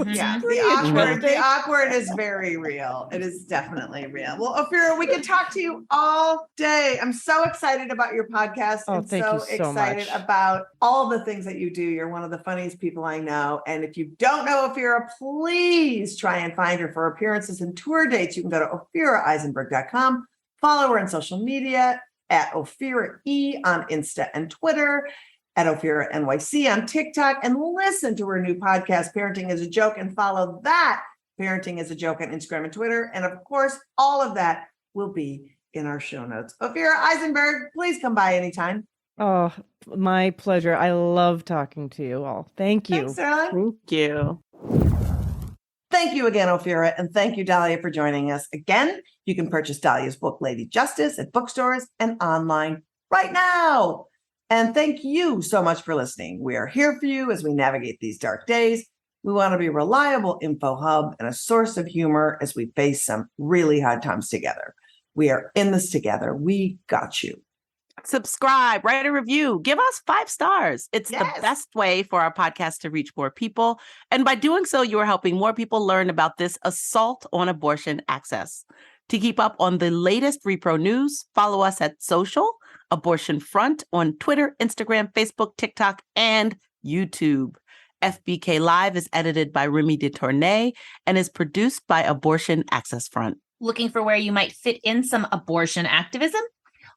F: Yeah.
C: The awkward is very real. It is definitely real. Well, Ophira, we could talk to you all day. I'm so excited about your podcast.
F: Oh,
C: and
F: thank
C: so
F: you so
C: excited
F: much.
C: about all the things that you do. You're one of the funniest people I know. And if you don't know Ophira, please try and find her for appearances and tour dates. You can go to ophiraeisenberg.com. Follow her on social media at Ophira E on Insta and Twitter, at Ophira NYC on TikTok, and listen to her new podcast, Parenting is a Joke, and follow that Parenting is a Joke on Instagram and Twitter. And of course, all of that will be in our show notes. Ophira Eisenberg, please come by anytime.
F: Oh, my pleasure. I love talking to you all. Thank you.
C: Thanks, Caroline.
D: Thank you.
C: Thank you again, Ophira, and thank you, Dahlia, for joining us. Again, you can purchase Dahlia's book, Lady Justice, at bookstores and online right now. And thank you so much for listening. We are here for you as we navigate these dark days. We want to be a reliable info hub and a source of humor as we face some really hard times together. We are in this together. We got you.
D: Subscribe, write a review, give us 5 stars. It's the best way for our podcast to reach more people. And by doing so, you are helping more people learn about this assault on abortion access. To keep up on the latest repro news, follow us at Social Abortion Front on Twitter, Instagram, Facebook, TikTok, and YouTube. FBK Live is edited by Remy DeTournay and is produced by Abortion Access Front.
E: Looking for where you might fit in some abortion activism?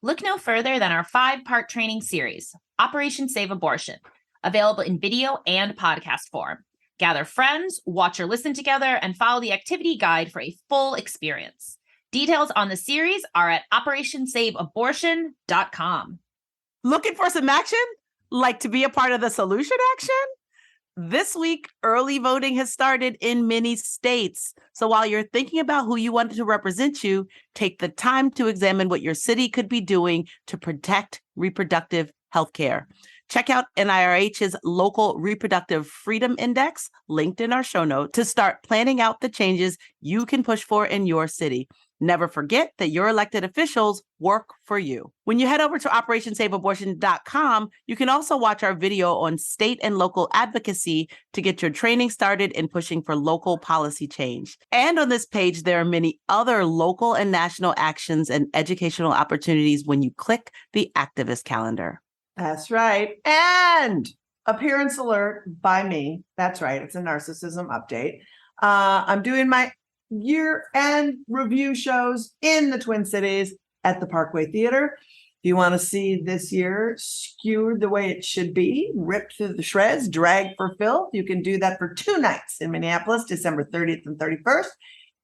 E: Look no further than our 5-part training series, Operation Save Abortion, available in video and podcast form. Gather friends, watch or listen together, and follow the activity guide for a full experience. Details on the series are at operationsaveabortion.com.
D: Looking for some action? Like to be a part of the solution action? This week, early voting has started in many states. So while you're thinking about who you want to represent you, take the time to examine what your city could be doing to protect reproductive health care. Check out NIRH's Local Reproductive Freedom Index, linked in our show note, to start planning out the changes you can push for in your city. Never forget that your elected officials work for you. When you head over to operationsaveabortion.com, you can also watch our video on state and local advocacy to get your training started in pushing for local policy change. And on this page, there are many other local and national actions and educational opportunities when you click the activist calendar.
C: That's right. And appearance alert by me. That's right. It's a narcissism update. I'm doing my year-end review shows in the Twin Cities at the Parkway Theater. If you want to see this year skewered the way it should be, ripped through the shreds, dragged for filth, you can do that for 2 nights in Minneapolis, December 30th and 31st.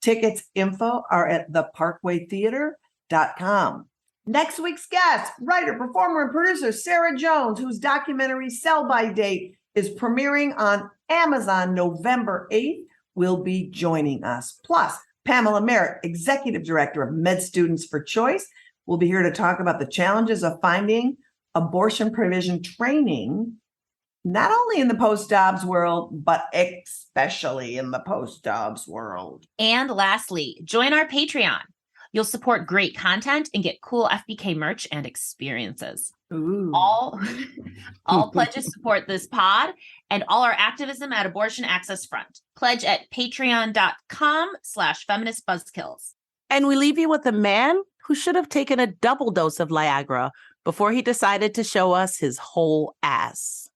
C: Tickets info are at theparkwaytheater.com. Next week's guest, writer, performer, and producer Sarah Jones, whose documentary Sell By Date is premiering on Amazon November 8th, will be joining us. Plus, Pamela Merritt, Executive Director of Med Students for Choice, will be here to talk about the challenges of finding abortion provision training, not only in the post-Dobbs world, but especially in the post-Dobbs world.
E: And lastly, join our Patreon. You'll support great content and get cool FBK merch and experiences.
C: Ooh.
E: All pledges support this pod and all our activism at Abortion Access Front. Pledge at patreon.com/feministbuzzkills.
D: And we leave you with a man who should have taken a double dose of Viagra before he decided to show us his whole ass.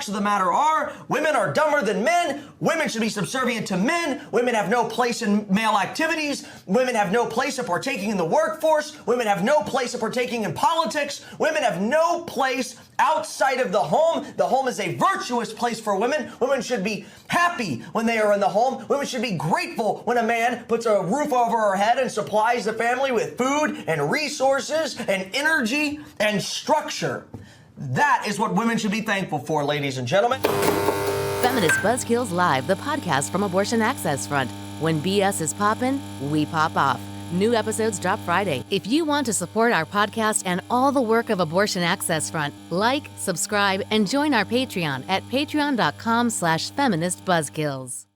G: facts of the matter are women are dumber than men. Women should be subservient to men. Women have no place in male activities. Women have no place of partaking in the workforce. Women have no place of partaking in politics. Women have no place outside of the home. The home is a virtuous place for women. Women should be happy when they are in the home. Women should be grateful when a man puts a roof over her head and supplies the family with food and resources and energy and structure. That is what women should be thankful for, ladies and gentlemen.
H: Feminist Buzzkills Live, the podcast from Abortion Access Front. When BS is poppin', we pop off. New episodes drop Friday. If you want to support our podcast and all the work of Abortion Access Front, like, subscribe, and join our Patreon at patreon.com/feministbuzzkills.